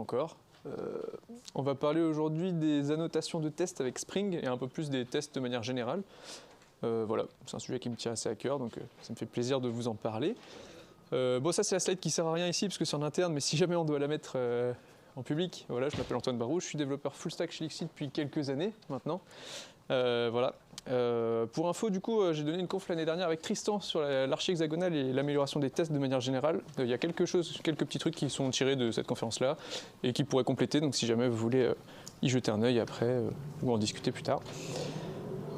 encore. On va parler aujourd'hui des annotations de tests avec Spring et un peu plus des tests de manière générale. Voilà, c'est un sujet qui me tient assez à cœur, donc ça me fait plaisir de vous en parler. Bon, ça c'est la slide qui sert à rien ici parce que c'est en interne, mais si jamais on doit la mettre en public, voilà, je m'appelle Antoine Barou, je suis développeur full stack chez Elixir depuis quelques années maintenant. Voilà. Pour info, du coup, j'ai donné une conf l'année dernière avec Tristan sur l'archi hexagonale et l'amélioration des tests de manière générale. Il y a quelques petits trucs qui sont tirés de cette conférence-là et qui pourraient compléter, donc si jamais vous voulez y jeter un œil après ou en discuter plus tard.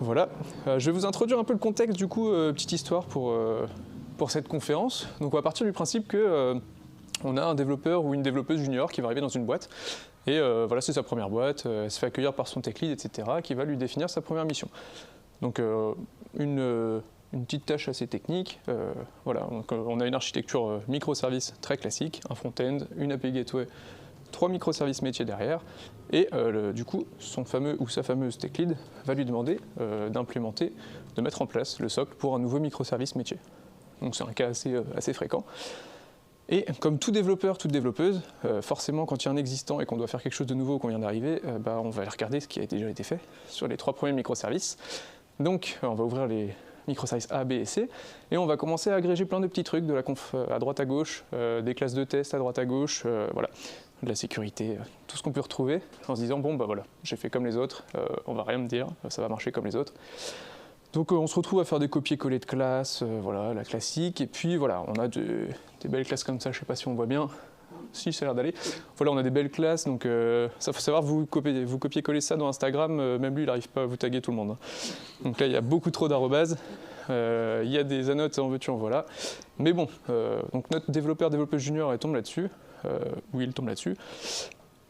Voilà. Je vais vous introduire un peu le contexte, du coup, petite histoire pour cette conférence. Donc on va partir du principe que on a un développeur ou une développeuse junior qui va arriver dans une boîte. Et voilà, c'est sa première boîte, elle se fait accueillir par son tech lead, etc., qui va lui définir sa première mission. Donc une petite tâche assez technique. Voilà, donc, on a une architecture microservice très classique, un front-end, une API gateway, 3 microservices métiers derrière. Et du coup, son fameux ou sa fameuse tech lead va lui demander d'implémenter, de mettre en place le socle pour un nouveau microservice métier. Donc c'est un cas assez fréquent. Et comme tout développeur, toute développeuse, forcément quand il y a un existant et qu'on doit faire quelque chose de nouveau, qu'on vient d'arriver, on va aller regarder ce qui a déjà été fait sur les 3 premiers microservices. Donc on va ouvrir les microservices A, B et C, et on va commencer à agréger plein de petits trucs, de la conf à droite à gauche, des classes de test à droite à gauche, voilà, de la sécurité, tout ce qu'on peut retrouver, en se disant bon bah voilà, j'ai fait comme les autres, on va rien me dire, ça va marcher comme les autres. Donc on se retrouve à faire des copier-coller de classes, voilà, la classique, et puis voilà, on a des belles classes comme ça, je sais pas si on voit bien, si ça a l'air d'aller. Voilà, on a des belles classes, donc ça faut savoir, vous copiez-coller ça dans Instagram, même lui il n'arrive pas à vous taguer tout le monde. Hein. Donc là il y a beaucoup trop d'arrobases, il y a des annotes en veux-tu en voilà. Mais bon, donc notre développeur junior il tombe là-dessus, ou il tombe là-dessus.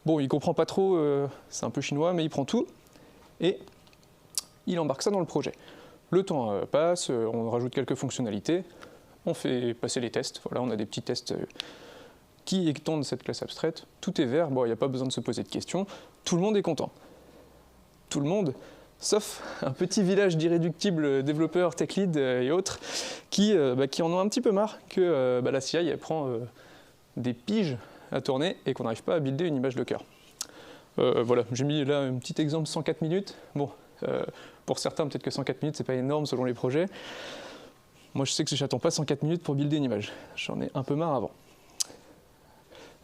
Bon, il comprend pas trop, c'est un peu chinois, mais il prend tout, et il embarque ça dans le projet. Le temps passe, on rajoute quelques fonctionnalités, on fait passer les tests. Voilà, on a des petits tests qui étendent cette classe abstraite. Tout est vert, bon, il n'y a pas besoin de se poser de questions. Tout le monde est content. Tout le monde, sauf un petit village d'irréductibles développeurs, tech lead et autres, qui en ont un petit peu marre que la CI elle prend des piges à tourner et qu'on n'arrive pas à builder une image de cœur. Voilà, j'ai mis là un petit exemple 104 minutes. Bon. Pour certains, peut-être que 104 minutes, c'est pas énorme selon les projets. Moi, je sais que j'attends pas 104 minutes pour builder une image. J'en ai un peu marre avant.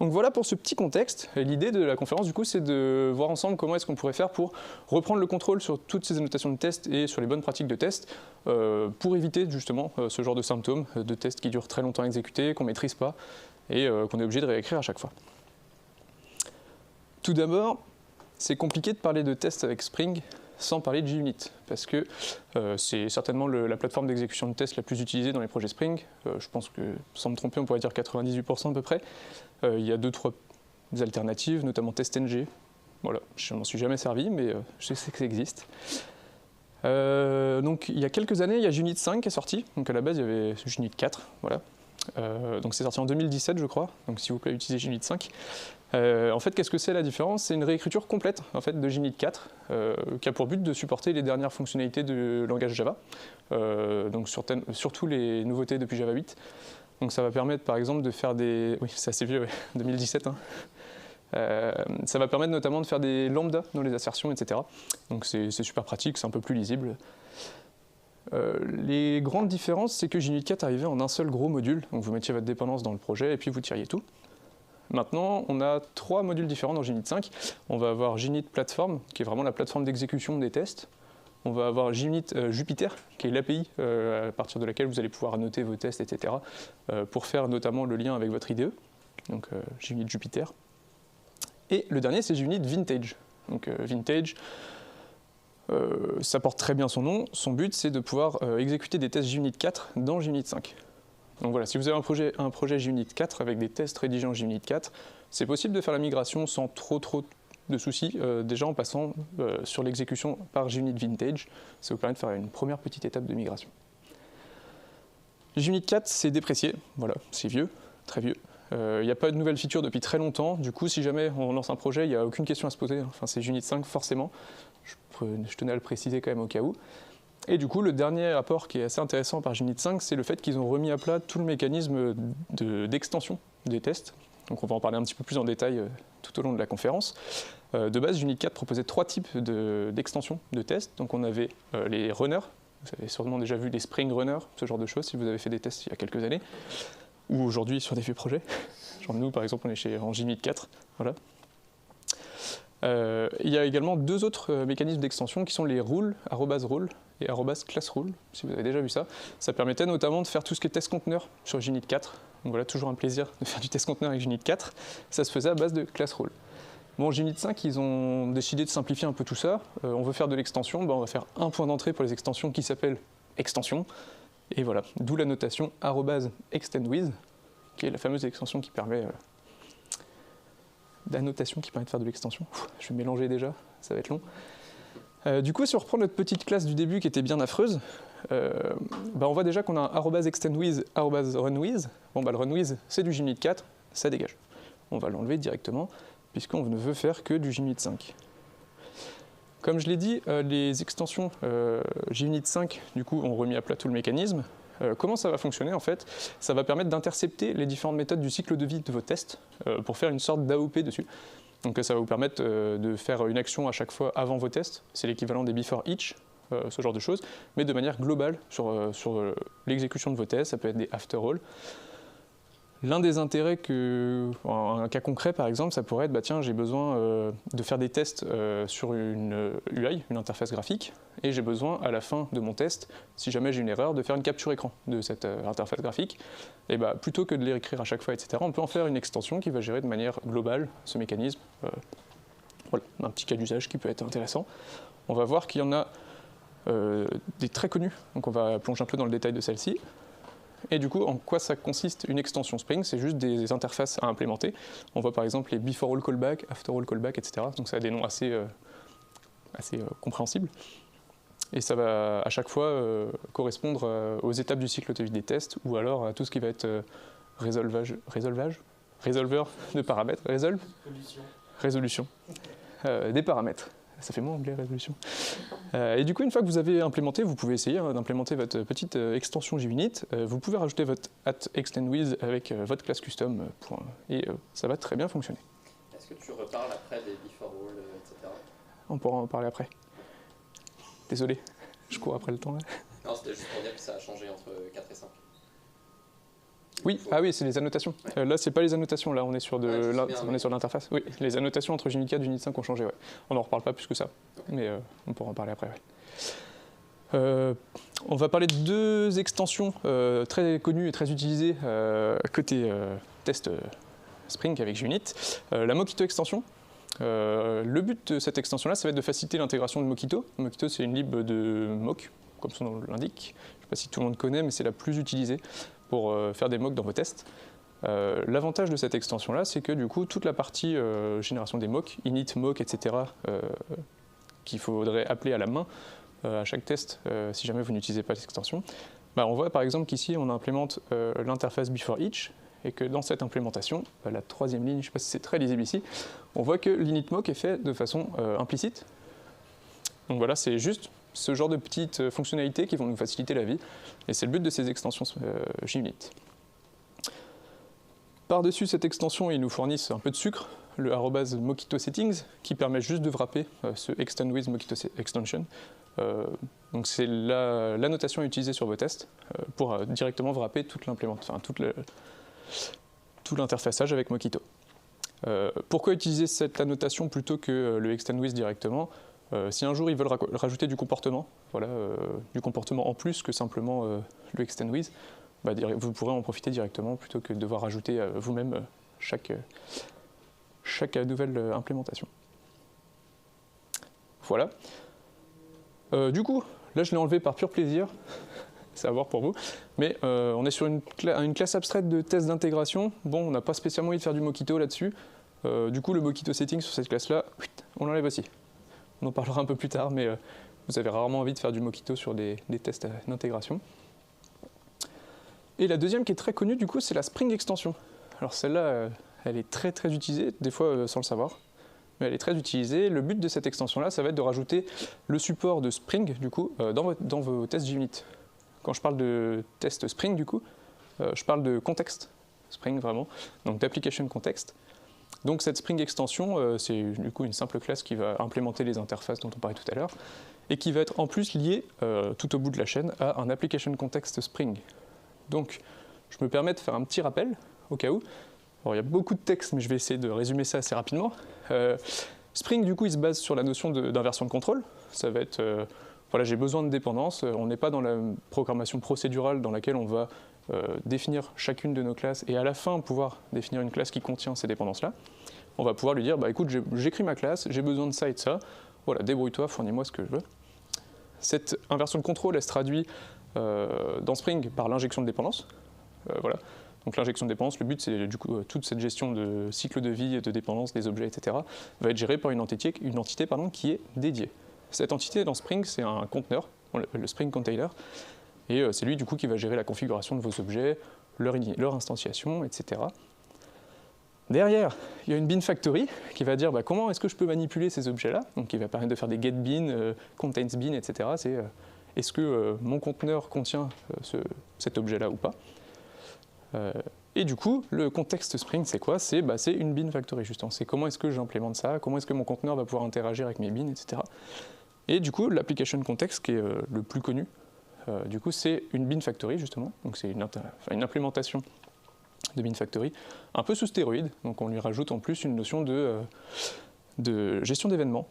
Donc voilà pour ce petit contexte. L'idée de la conférence, du coup, c'est de voir ensemble comment est-ce qu'on pourrait faire pour reprendre le contrôle sur toutes ces annotations de test et sur les bonnes pratiques de test pour éviter justement ce genre de symptômes, de tests qui durent très longtemps à exécuter, qu'on maîtrise pas et qu'on est obligé de réécrire à chaque fois. Tout d'abord, c'est compliqué de parler de tests avec Spring sans parler de JUnit, parce que c'est certainement la plateforme d'exécution de tests la plus utilisée dans les projets Spring. Je pense que, sans me tromper, on pourrait dire 98% à peu près. Il y a 2-3 alternatives, notamment TestNG. Voilà, je ne m'en suis jamais servi, mais je sais que ça existe. Donc il y a quelques années, il y a JUnit 5 qui est sorti. Donc à la base, il y avait JUnit 4, voilà. Donc c'est sorti en 2017, je crois. Donc s'il vous plaît, utilisez JUnit 5. En fait, qu'est-ce que c'est la différence? C'est une réécriture complète en fait, de JUnit 4 qui a pour but de supporter les dernières fonctionnalités du langage Java, donc surtout les nouveautés depuis Java 8. Donc ça va permettre par exemple de faire des... Oui, c'est assez vieux, ouais, 2017. Hein. Ça va permettre notamment de faire des lambda dans les assertions, etc. Donc c'est super pratique, c'est un peu plus lisible. Les grandes différences, c'est que JUnit 4 arrivait en un seul gros module, donc vous mettiez votre dépendance dans le projet et puis vous tiriez tout. Maintenant, on a 3 modules différents dans JUnit 5. On va avoir JUnit Platform, qui est vraiment la plateforme d'exécution des tests. On va avoir JUnit Jupyter, qui est l'API à partir de laquelle vous allez pouvoir annoter vos tests, etc. Pour faire notamment le lien avec votre IDE, donc JUnit Jupyter. Et le dernier, c'est JUnit Vintage. Donc Vintage, ça porte très bien son nom. Son but, c'est de pouvoir exécuter des tests JUnit 4 dans JUnit 5. Donc voilà, si vous avez un projet JUnit 4 avec des tests rédigés en JUnit 4, c'est possible de faire la migration sans trop de soucis, déjà en passant sur l'exécution par JUnit Vintage. Ça vous permet de faire une première petite étape de migration. JUnit 4, c'est déprécié, voilà, c'est vieux, très vieux. Il n'y a pas de nouvelles features depuis très longtemps, du coup si jamais on lance un projet, il n'y a aucune question à se poser, enfin c'est JUnit 5 forcément, je tenais à le préciser quand même au cas où. Et du coup, le dernier apport qui est assez intéressant par JUnit 5, c'est le fait qu'ils ont remis à plat tout le mécanisme d'extension des tests. Donc on va en parler un petit peu plus en détail tout au long de la conférence. De base, Unit 4 proposait 3 types d'extensions de tests. Donc on avait les runners, vous avez sûrement déjà vu des Spring Runners, ce genre de choses, si vous avez fait des tests il y a quelques années, ou aujourd'hui sur des vieux projets. Genre nous, par exemple, on est en Unit 4. Voilà. Il y a également 2 autres mécanismes d'extension qui sont les rules, @rule et @classRule, si vous avez déjà vu ça. Ça permettait notamment de faire tout ce qui est test conteneur sur Unit 4. Donc voilà, toujours un plaisir de faire du test conteneur avec Unit 4. Ça se faisait à base de classRule. Bon, Unit 5, ils ont décidé de simplifier un peu tout ça. On veut faire de l'extension, on va faire un point d'entrée pour les extensions qui s'appelle extension. Et voilà, d'où la notation @extendWith, qui est la fameuse extension qui permet d'annotation qui permet de faire de l'extension. Je vais mélanger déjà, ça va être long. Du coup, si on reprend notre petite classe du début qui était bien affreuse, on voit déjà qu'on a un @extendWith, @runWith. Bon, le runWith, c'est du Unit 4, ça dégage. On va l'enlever directement, puisqu'on ne veut faire que du Unit 5. Comme je l'ai dit, les extensions Unit 5, du coup, ont remis à plat tout le mécanisme. Comment ça va fonctionner en fait? Ça va permettre d'intercepter les différentes méthodes du cycle de vie de vos tests pour faire une sorte d'AOP dessus. Donc ça va vous permettre de faire une action à chaque fois avant vos tests. C'est l'équivalent des before each, ce genre de choses, mais de manière globale sur l'exécution de vos tests. Ça peut être des after all. L'un des intérêts un cas concret par exemple, ça pourrait être, tiens, j'ai besoin de faire des tests sur une UI, une interface graphique, et j'ai besoin à la fin de mon test, si jamais j'ai une erreur, de faire une capture écran de cette interface graphique. Et plutôt que de les écrire à chaque fois, etc., on peut en faire une extension qui va gérer de manière globale ce mécanisme. Voilà, un petit cas d'usage qui peut être intéressant. On va voir qu'il y en a des très connus, donc on va plonger un peu dans le détail de celle-ci. Et du coup, en quoi ça consiste une extension Spring? C'est juste des interfaces à implémenter. On voit par exemple les before all callback, after all callback, etc. Donc ça a des noms assez compréhensibles. Et ça va à chaque fois correspondre aux étapes du cycle de vie des tests, ou alors à tout ce qui va être résolver de paramètres, résolution des paramètres. Ça fait moins anglais, résolution. Et du coup, une fois que vous avez implémenté, vous pouvez essayer d'implémenter votre petite extension JUnit. Vous pouvez rajouter votre @extendWith avec votre classe custom, et ça va très bien fonctionner. Est-ce que tu reparles après des before all, etc. On pourra en parler après. Désolé, je cours après le temps là. Non, c'était juste pour dire que ça a changé entre 4 et 5. Oui, oui, c'est les annotations. Ouais. Là, c'est pas les annotations, là, on est sur l'interface. Oui, les annotations entre Unit 4 et Unit 5 ont changé, ouais. On n'en reparle pas plus que ça, mais on pourra en parler après, ouais. On va parler de 2 extensions très connues et très utilisées côté test Spring avec Unit. La Mockito extension. Le but de cette extension-là, ça va être de faciliter l'intégration de Mockito. Mockito, c'est une lib de mock, comme son nom l'indique. Je ne sais pas si tout le monde connaît, mais c'est la plus utilisée pour faire des mocks dans vos tests. L'avantage de cette extension-là, c'est que du coup, toute la partie génération des mocks, init, mock, etc., qu'il faudrait appeler à la main à chaque test si jamais vous n'utilisez pas l'extension, on voit par exemple qu'ici, on implémente l'interface before each, et que dans cette implémentation, la 3e ligne, je ne sais pas si c'est très lisible ici, on voit que l'init mock est fait de façon implicite. Donc voilà, c'est juste ce genre de petites fonctionnalités qui vont nous faciliter la vie. Et c'est le but de ces extensions JUnit. Par-dessus cette extension, ils nous fournissent un peu de sucre, le @Mockito settings, qui permet juste de wrapper ce extend with Mockito extension. Donc c'est la notation utilisée sur vos tests pour directement wrapper toute l'implémentation, tout l'interfaçage avec Mockito. Pourquoi utiliser cette annotation plutôt que le extend with directement? Si un jour ils veulent rajouter du comportement, du comportement en plus que simplement le extend with, vous pourrez en profiter directement plutôt que de devoir rajouter vous-même chaque nouvelle implémentation. Voilà. Du coup, là je l'ai enlevé par pur plaisir, c'est à voir pour vous, mais on est sur une classe abstraite de test d'intégration. Bon, on n'a pas spécialement envie de faire du Mockito là-dessus. Du coup, le Mockito setting sur cette classe-là, on l'enlève aussi. On en parlera un peu plus tard, mais vous avez rarement envie de faire du Mockito sur des tests d'intégration. Et la deuxième qui est très connue, du coup, c'est la Spring Extension. Alors celle-là, elle est très très utilisée, des fois sans le savoir, mais elle est très utilisée. Le but de cette extension-là, ça va être de rajouter le support de Spring, du coup, dans vos tests JUnit. Quand je parle de test Spring, du coup, je parle de contexte Spring vraiment, donc d'application context. Donc cette Spring extension, c'est du coup une simple classe qui va implémenter les interfaces dont on parlait tout à l'heure, et qui va être en plus liée tout au bout de la chaîne à un application context Spring. Donc je me permets de faire un petit rappel au cas où. Alors, il y a beaucoup de texte, mais je vais essayer de résumer ça assez rapidement. Spring, du coup, il se base sur la notion d'inversion de contrôle. Ça va être, voilà, j'ai besoin de dépendance. On n'est pas dans la programmation procédurale dans laquelle on va définir chacune de nos classes et à la fin pouvoir définir une classe qui contient ces dépendances-là. On va pouvoir lui dire, bah, écoute, j'écris ma classe, j'ai besoin de ça et de ça. Voilà, débrouille-toi, fournis-moi ce que je veux. Cette inversion de contrôle, elle se traduit dans Spring par l'injection de dépendance. Voilà. Donc l'injection de dépendance, le but c'est du coup toute cette gestion de cycle de vie, de dépendance des objets, etc. va être gérée par une entité qui est dédiée. Cette entité dans Spring, c'est un conteneur, le Spring Container, et c'est lui du coup qui va gérer la configuration de vos objets, leur instantiation, etc. Derrière, il y a une bin factory qui va dire bah, comment est-ce que je peux manipuler ces objets-là, donc qui va permettre de faire des get bin, contains bin, etc. C'est est-ce que mon conteneur contient cet objet-là ou pas. Et du coup, le contexte Spring, c'est quoi? C'est une bin factory, justement. C'est comment est-ce que j'implémente ça, comment est-ce que mon conteneur va pouvoir interagir avec mes bins, etc. Et du coup, l'application context, qui est le plus connu, du coup, c'est une bin factory, justement. Donc c'est une implémentation de bin factory, un peu sous stéroïde. Donc on lui rajoute en plus une notion de gestion d'événements.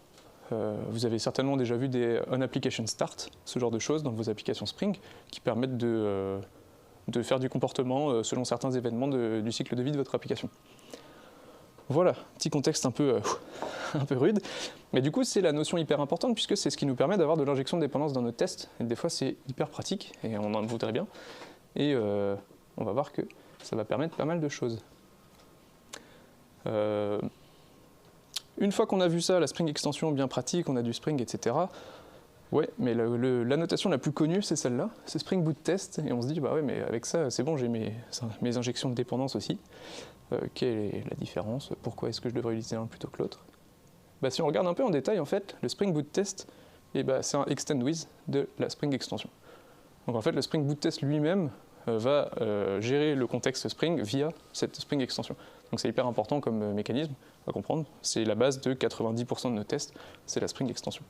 Vous avez certainement déjà vu des on-application start, ce genre de choses dans vos applications Spring, qui permettent de faire du comportement selon certains événements du cycle de vie de votre application. Voilà, petit contexte un peu rude, mais du coup c'est la notion hyper importante puisque c'est ce qui nous permet d'avoir de l'injection de dépendance dans nos tests, et des fois c'est hyper pratique et on en voudrait bien, et on va voir que ça va permettre pas mal de choses. Une fois qu'on a vu ça, la Spring Extension bien pratique, on a du Spring, etc., ouais, mais la notation la plus connue, c'est celle-là, c'est Spring Boot Test, et on se dit, bah ouais, mais avec ça, c'est bon, j'ai mes injections de dépendance aussi. Quelle est la différence? Pourquoi est-ce que je devrais utiliser l'un plutôt que l'autre? Bah, si on regarde un peu en détail, en fait, le Spring Boot Test, bah, c'est un extend with de la Spring Extension. Donc en fait, le Spring Boot Test lui-même va gérer le contexte Spring via cette Spring Extension. Donc c'est hyper important comme mécanisme à comprendre. C'est la base de 90% de nos tests, c'est la Spring Extension.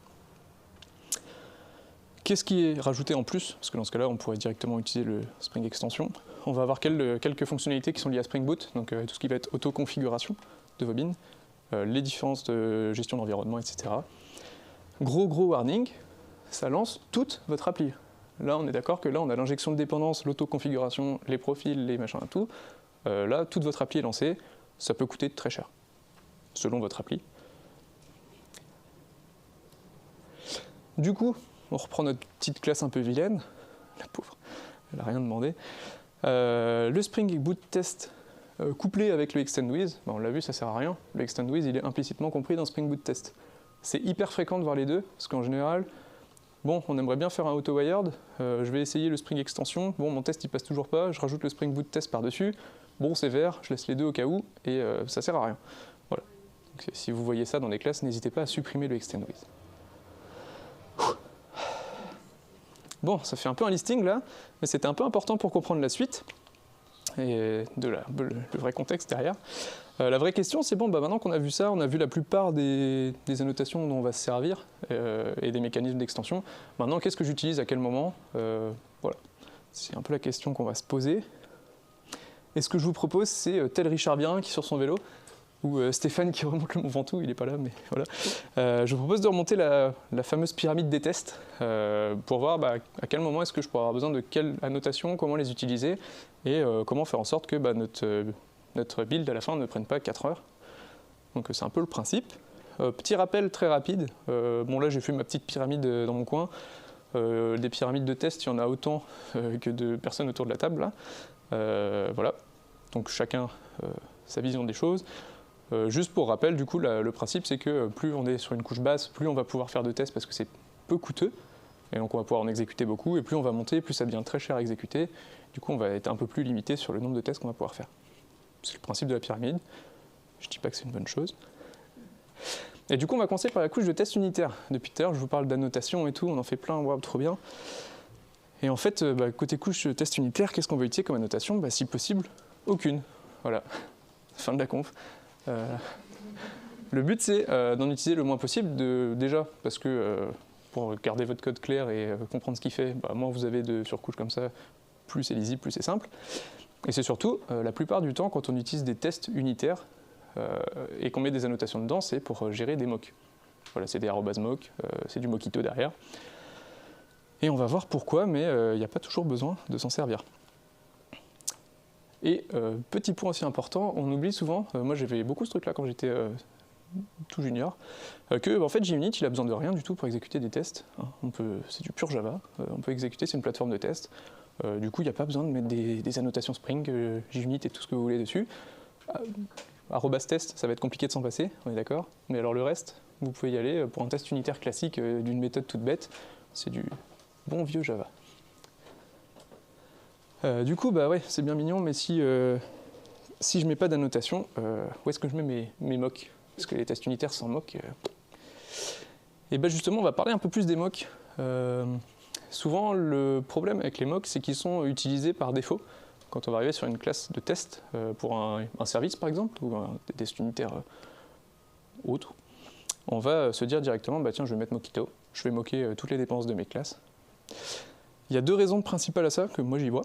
Qu'est-ce qui est rajouté en plus? Parce que dans ce cas-là, on pourrait directement utiliser le Spring Extension. On va avoir quelques fonctionnalités qui sont liées à Spring Boot, donc tout ce qui va être auto-configuration de vos bins, les différences de gestion d'environnement, etc. Gros warning, ça lance toute votre appli. Là, on est d'accord que là, on a l'injection de dépendance, l'auto-configuration, les profils, les machins, tout. Là, toute votre appli est lancée. Ça peut coûter très cher, selon votre appli. Du coup, on reprend notre petite classe un peu vilaine. La pauvre, elle n'a rien demandé. Le Spring Boot Test couplé avec le Extend With, on l'a vu, ça sert à rien. Le Extend With, il est implicitement compris dans Spring Boot Test. C'est hyper fréquent de voir les deux, parce qu'en général, bon, on aimerait bien faire un auto-wired, je vais essayer le Spring Extension, bon, mon test il passe toujours pas, je rajoute le Spring Boot Test par-dessus, bon, c'est vert, je laisse les deux au cas où, et ça sert à rien. Voilà. Donc, si vous voyez ça dans des classes, n'hésitez pas à supprimer le Extend With. Bon, ça fait un peu un listing là, mais c'était un peu important pour comprendre la suite et le vrai contexte derrière. La vraie question, c'est bon, bah maintenant qu'on a vu ça, on a vu la plupart des annotations dont on va se servir et des mécanismes d'extension. Maintenant, qu'est-ce que j'utilise à quel moment? Voilà, c'est un peu la question qu'on va se poser. Et ce que je vous propose, c'est tel Richard Bien qui est sur son vélo, ou Stéphane qui remonte le Mont Ventoux, il n'est pas là, mais voilà. Je vous propose de remonter la fameuse pyramide des tests pour voir à quel moment est-ce que je pourrais avoir besoin de quelle annotation, comment les utiliser et comment faire en sorte que notre build à la fin ne prenne pas 4 heures. Donc c'est un peu le principe. Petit rappel très rapide, bon là j'ai fait ma petite pyramide dans mon coin. Des pyramides de tests, il y en a autant que de personnes autour de la table là. Voilà, donc chacun sa vision des choses. Juste pour rappel, du coup, le principe, c'est que plus on est sur une couche basse, plus on va pouvoir faire de tests parce que c'est peu coûteux, et donc on va pouvoir en exécuter beaucoup, et plus on va monter, plus ça devient très cher à exécuter. Du coup, on va être un peu plus limité sur le nombre de tests qu'on va pouvoir faire. C'est le principe de la pyramide. Je ne dis pas que c'est une bonne chose. Et du coup, on va commencer par la couche de test unitaire. Depuis tout à l'heure, je vous parle d'annotation et tout, on en fait plein, waouh, trop bien. Et en fait, côté couche test unitaire, qu'est-ce qu'on va utiliser comme annotation? Si possible, aucune. Voilà, fin de la conf. Le but, c'est d'en utiliser le moins possible, déjà, parce que pour garder votre code clair et comprendre ce qu'il fait, moins vous avez de surcouches comme ça, plus c'est lisible, plus c'est simple. Et c'est surtout, la plupart du temps, quand on utilise des tests unitaires et qu'on met des annotations dedans, c'est pour gérer des mocks. Voilà, c'est des @mock, c'est du mockito derrière. Et on va voir pourquoi, mais il n'y a pas toujours besoin de s'en servir. Et petit point aussi important, on oublie souvent, moi j'avais beaucoup ce truc-là quand j'étais tout junior, que en fait JUnit il a besoin de rien du tout pour exécuter des tests. Hein. C'est du pur Java, on peut exécuter, c'est une plateforme de test. Du coup il n'y a pas besoin de mettre des annotations Spring, JUnit et tout ce que vous voulez dessus. @test, ça va être compliqué de s'en passer, on est d'accord. Mais alors le reste, vous pouvez y aller pour un test unitaire classique d'une méthode toute bête, c'est du bon vieux Java. Du coup, bah ouais, c'est bien mignon, mais si je mets pas d'annotation, où est-ce que je mets mes mocks? Parce que les tests unitaires sans mock. Et ben justement, on va parler un peu plus des mocks. Souvent, le problème avec les mocks, c'est qu'ils sont utilisés par défaut. Quand on va arriver sur une classe de test pour un service, par exemple, ou des tests unitaires autres, on va se dire directement, bah tiens, je vais mettre Mockito, je vais moquer toutes les dépendances de mes classes. Il y a deux raisons principales à ça que moi j'y vois.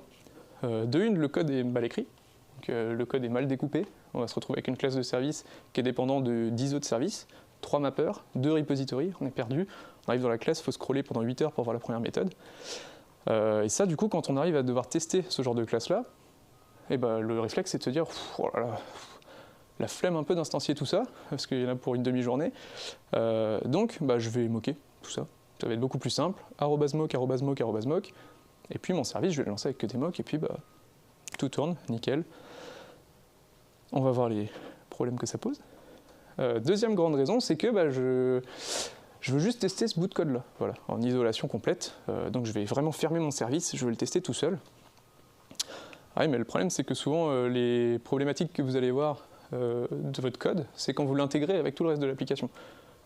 De une, le code est mal écrit, donc, le code est mal découpé. On va se retrouver avec une classe de service qui est dépendant de 10 autres services, 3 mappers, 2 repositories, on est perdu. On arrive dans la classe, il faut scroller pendant 8 heures pour voir la première méthode. Et ça, du coup, quand on arrive à devoir tester ce genre de classe-là, eh ben, le réflexe, c'est de se dire, oh là là, la flemme un peu d'instancier tout ça, parce qu'il y en a pour une demi-journée. Donc, bah, je vais moquer tout ça. Ça va être beaucoup plus simple. @mock, @mock. Et puis mon service, je vais le lancer avec que des mocks, et puis bah, tout tourne, nickel. On va voir les problèmes que ça pose. Deuxième grande raison, c'est que bah, je veux juste tester ce bout de code-là, voilà, en isolation complète. Donc je vais vraiment fermer mon service, je vais le tester tout seul. Ah oui, mais le problème, c'est que souvent, les problématiques que vous allez voir de votre code, c'est quand vous l'intégrez avec tout le reste de l'application.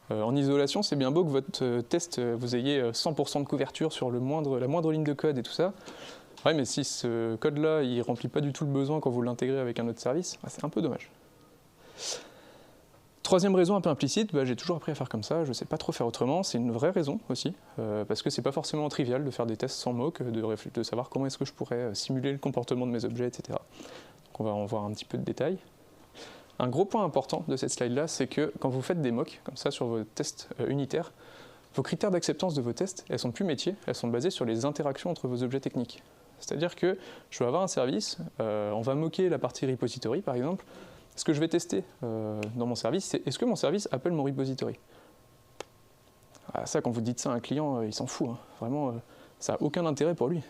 En isolation, c'est bien beau que votre test, vous ayez 100% de couverture sur la moindre ligne de code et tout ça. Ouais, mais si ce code-là, il ne remplit pas du tout le besoin quand vous l'intégrez avec un autre service, bah, c'est un peu dommage. Troisième raison un peu implicite, bah, j'ai toujours appris à faire comme ça, je ne sais pas trop faire autrement, c'est une vraie raison aussi, parce que c'est pas forcément trivial de faire des tests sans mock, de savoir comment est-ce que je pourrais simuler le comportement de mes objets, etc. Donc on va en voir un petit peu de détails. Un gros point important de cette slide-là, c'est que quand vous faites des mocks, comme ça sur vos tests unitaires, vos critères d'acceptance de vos tests, elles sont plus métiers, elles sont basées sur les interactions entre vos objets techniques. C'est-à-dire que je vais avoir un service, on va moquer la partie repository par exemple. Ce que je vais tester dans mon service, c'est est-ce que mon service appelle mon repository? Ça, quand vous dites ça à un client, il s'en fout. Hein. Vraiment, ça n'a aucun intérêt pour lui.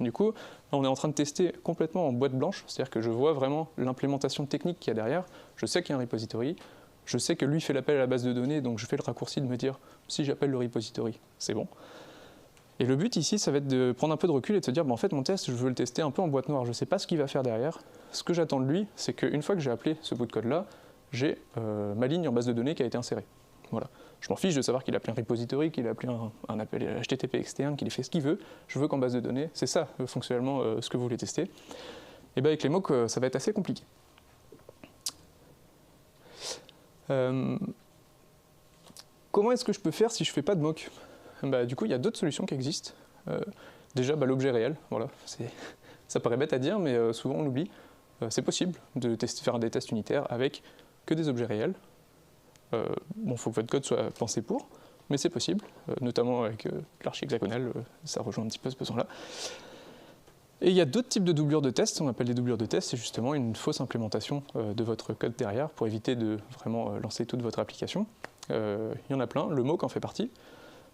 Du coup, là, on est en train de tester complètement en boîte blanche, c'est-à-dire que je vois vraiment l'implémentation technique qu'il y a derrière. Je sais qu'il y a un repository, je sais que lui fait l'appel à la base de données, donc je fais le raccourci de me dire si j'appelle le repository, c'est bon. Et le but ici, ça va être de prendre un peu de recul et de se dire, en fait, mon test, je veux le tester un peu en boîte noire, je ne sais pas ce qu'il va faire derrière. Ce que j'attends de lui, c'est qu'une fois que j'ai appelé ce bout de code-là, j'ai ma ligne en base de données qui a été insérée. Voilà. Je m'en fiche de savoir qu'il a appelé un repository, qu'il a appelé un appel HTTP externe, qu'il ait fait ce qu'il veut. Je veux qu'en base de données, c'est ça fonctionnellement ce que vous voulez tester. Et bien avec les mocks, ça va être assez compliqué. Comment est-ce que je peux faire si je ne fais pas de mock? Du coup, il y a d'autres solutions qui existent. Déjà, l'objet réel, voilà. Ça paraît bête à dire, mais souvent on l'oublie. C'est possible de faire des tests unitaires avec que des objets réels. Bon, il faut que votre code soit pensé pour, mais c'est possible, notamment avec l'archi hexagonal, ça rejoint un petit peu ce besoin-là. Et il y a d'autres types de doublures de tests, on appelle des doublures de tests, c'est justement une fausse implémentation de votre code derrière pour éviter de vraiment lancer toute votre application. Il y en a plein, le mock en fait partie.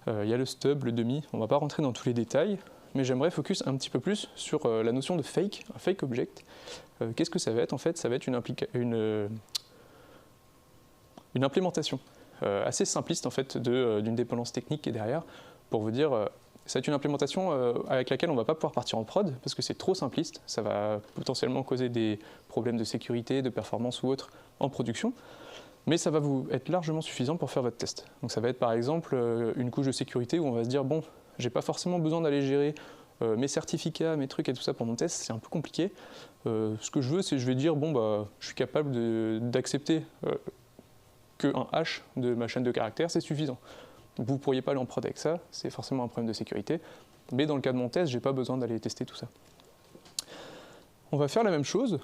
Il y a le stub, le demi, on ne va pas rentrer dans tous les détails, mais j'aimerais focus un petit peu plus sur la notion de fake, un fake object. Qu'est-ce que ça va être en fait? Ça va être une implémentation assez simpliste en fait d'une dépendance technique qui est derrière pour vous dire c'est une implémentation avec laquelle on ne va pas pouvoir partir en prod parce que c'est trop simpliste, ça va potentiellement causer des problèmes de sécurité, de performance ou autre en production, mais ça va vous être largement suffisant pour faire votre test. Donc ça va être par exemple une couche de sécurité où on va se dire bon, j'ai pas forcément besoin d'aller gérer mes certificats, mes trucs et tout ça pour mon test, c'est un peu compliqué. Ce que je veux, c'est je vais dire, bon, bah, je suis capable d'accepter qu'un hash de ma chaîne de caractères, c'est suffisant. Vous ne pourriez pas aller en prod avec ça, c'est forcément un problème de sécurité. Mais dans le cas de mon test, je n'ai pas besoin d'aller tester tout ça. On va faire la même chose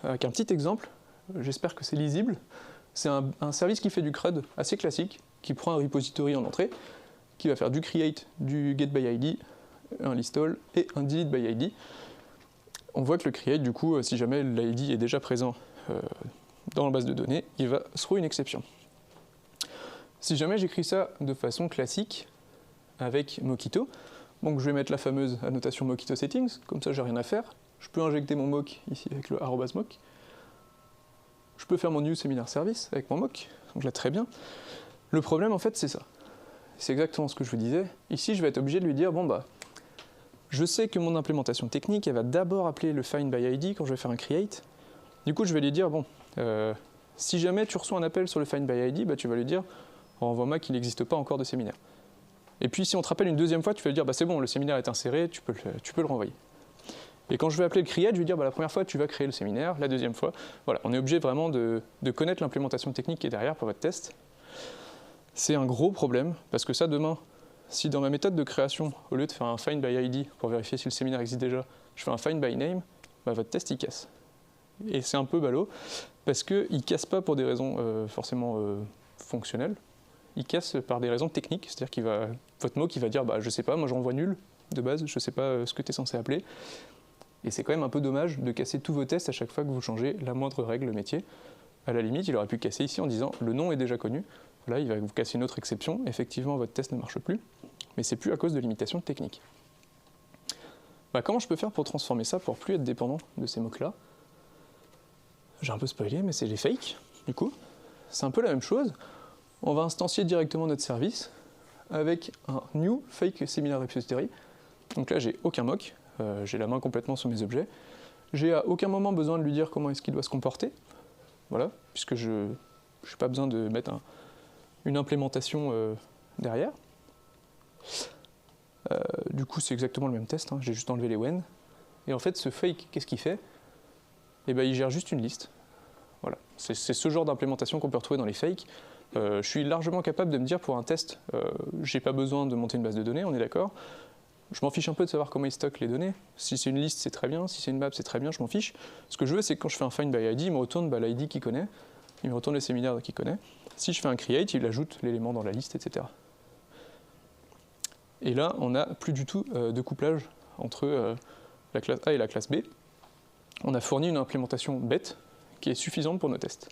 avec un petit exemple. J'espère que c'est lisible. C'est un service qui fait du CRUD assez classique, qui prend un repository en entrée, qui va faire du create, du get by ID, un list all et un delete by ID. On voit que le create, du coup, si jamais l'ID est déjà présent dans la base de données, il va throw une exception. Si jamais j'écris ça de façon classique avec Mockito, donc je vais mettre la fameuse annotation Mockito settings, comme ça j'ai rien à faire. Je peux injecter mon mock ici avec le @mock. Je peux faire mon new seminar service avec mon mock, donc là très bien. Le problème en fait c'est ça. C'est exactement ce que je vous disais. Ici je vais être obligé de lui dire, bon bah, je sais que mon implémentation technique, elle va d'abord appeler le find by ID quand je vais faire un create. Du coup je vais lui dire, bon, si jamais tu reçois un appel sur le find by ID, bah, tu vas lui dire, renvoie-moi qu'il n'existe pas encore de séminaire. Et puis si on te rappelle une deuxième fois, tu vas lui dire, bah, c'est bon, le séminaire est inséré, tu peux le renvoyer. Et quand je vais appeler le create, je vais dire, bah, la première fois, tu vas créer le séminaire, la deuxième fois. Voilà, on est obligé vraiment de connaître l'implémentation technique qui est derrière pour votre test. C'est un gros problème, parce que ça, demain, si dans ma méthode de création, au lieu de faire un find by ID pour vérifier si le séminaire existe déjà, je fais un find by name, bah, votre test, il casse. Et c'est un peu ballot, parce qu'il ne casse pas pour des raisons forcément fonctionnelles, il casse par des raisons techniques, c'est-à-dire qu'il va, votre mock, il va dire, bah, je sais pas, moi je renvoie nul de base, je sais pas ce que tu es censé appeler. Et c'est quand même un peu dommage de casser tous vos tests à chaque fois que vous changez la moindre règle métier. À la limite, il aurait pu casser ici en disant le nom est déjà connu. Là, il va vous casser une autre exception. Effectivement, votre test ne marche plus, mais c'est plus à cause de limitations techniques. Bah, comment je peux faire pour transformer ça pour plus être dépendant de ces mocks-là? J'ai un peu spoilé, mais c'est les fakes, du coup. C'est un peu la même chose. On va instancier directement notre service avec un new fake seminar repository. Donc là, j'ai aucun mock. J'ai la main complètement sur mes objets. J'ai à aucun moment besoin de lui dire comment est-ce qu'il doit se comporter. Voilà, puisque je n'ai pas besoin de mettre une implémentation derrière. Du coup, c'est exactement le même test, hein. J'ai juste enlevé les when. Et en fait, ce fake, qu'est-ce qu'il fait? Eh ben, il gère juste une liste. Voilà. C'est ce genre d'implémentation qu'on peut retrouver dans les fakes. Je suis largement capable de me dire pour un test, j'ai pas besoin de monter une base de données, on est d'accord. Je m'en fiche un peu de savoir comment il stocke les données. Si c'est une liste, c'est très bien. Si c'est une map, c'est très bien, je m'en fiche. Ce que je veux, c'est que quand je fais un find by ID, il me retourne l'ID qu'il connaît. Il me retourne le séminaire qu'il connaît. Si je fais un create, il ajoute l'élément dans la liste, etc. Et là, on n'a plus du tout de couplage entre la classe A et la classe B. On a fourni une implémentation bête qui est suffisante pour nos tests.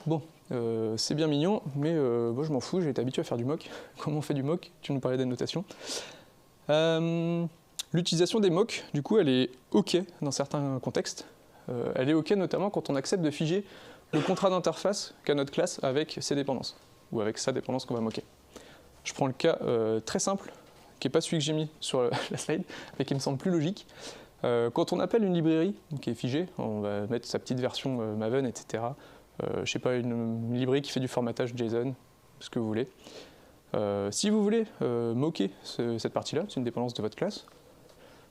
Bon. C'est bien mignon, mais moi je m'en fous, j'ai été habitué à faire du mock. Comment on fait du mock? Tu nous parlais d'annotation. L'utilisation des mocks, du coup, elle est OK dans certains contextes. Elle est OK notamment quand on accepte de figer le contrat d'interface qu'a notre classe avec ses dépendances, ou avec sa dépendance qu'on va moquer. Je prends le cas très simple, qui n'est pas celui que j'ai mis sur la slide, mais qui me semble plus logique. Quand on appelle une librairie qui est figée, on va mettre sa petite version Maven, etc., je ne sais pas, une librairie qui fait du formatage JSON, ce que vous voulez. Si vous voulez moquer cette partie-là, c'est une dépendance de votre classe,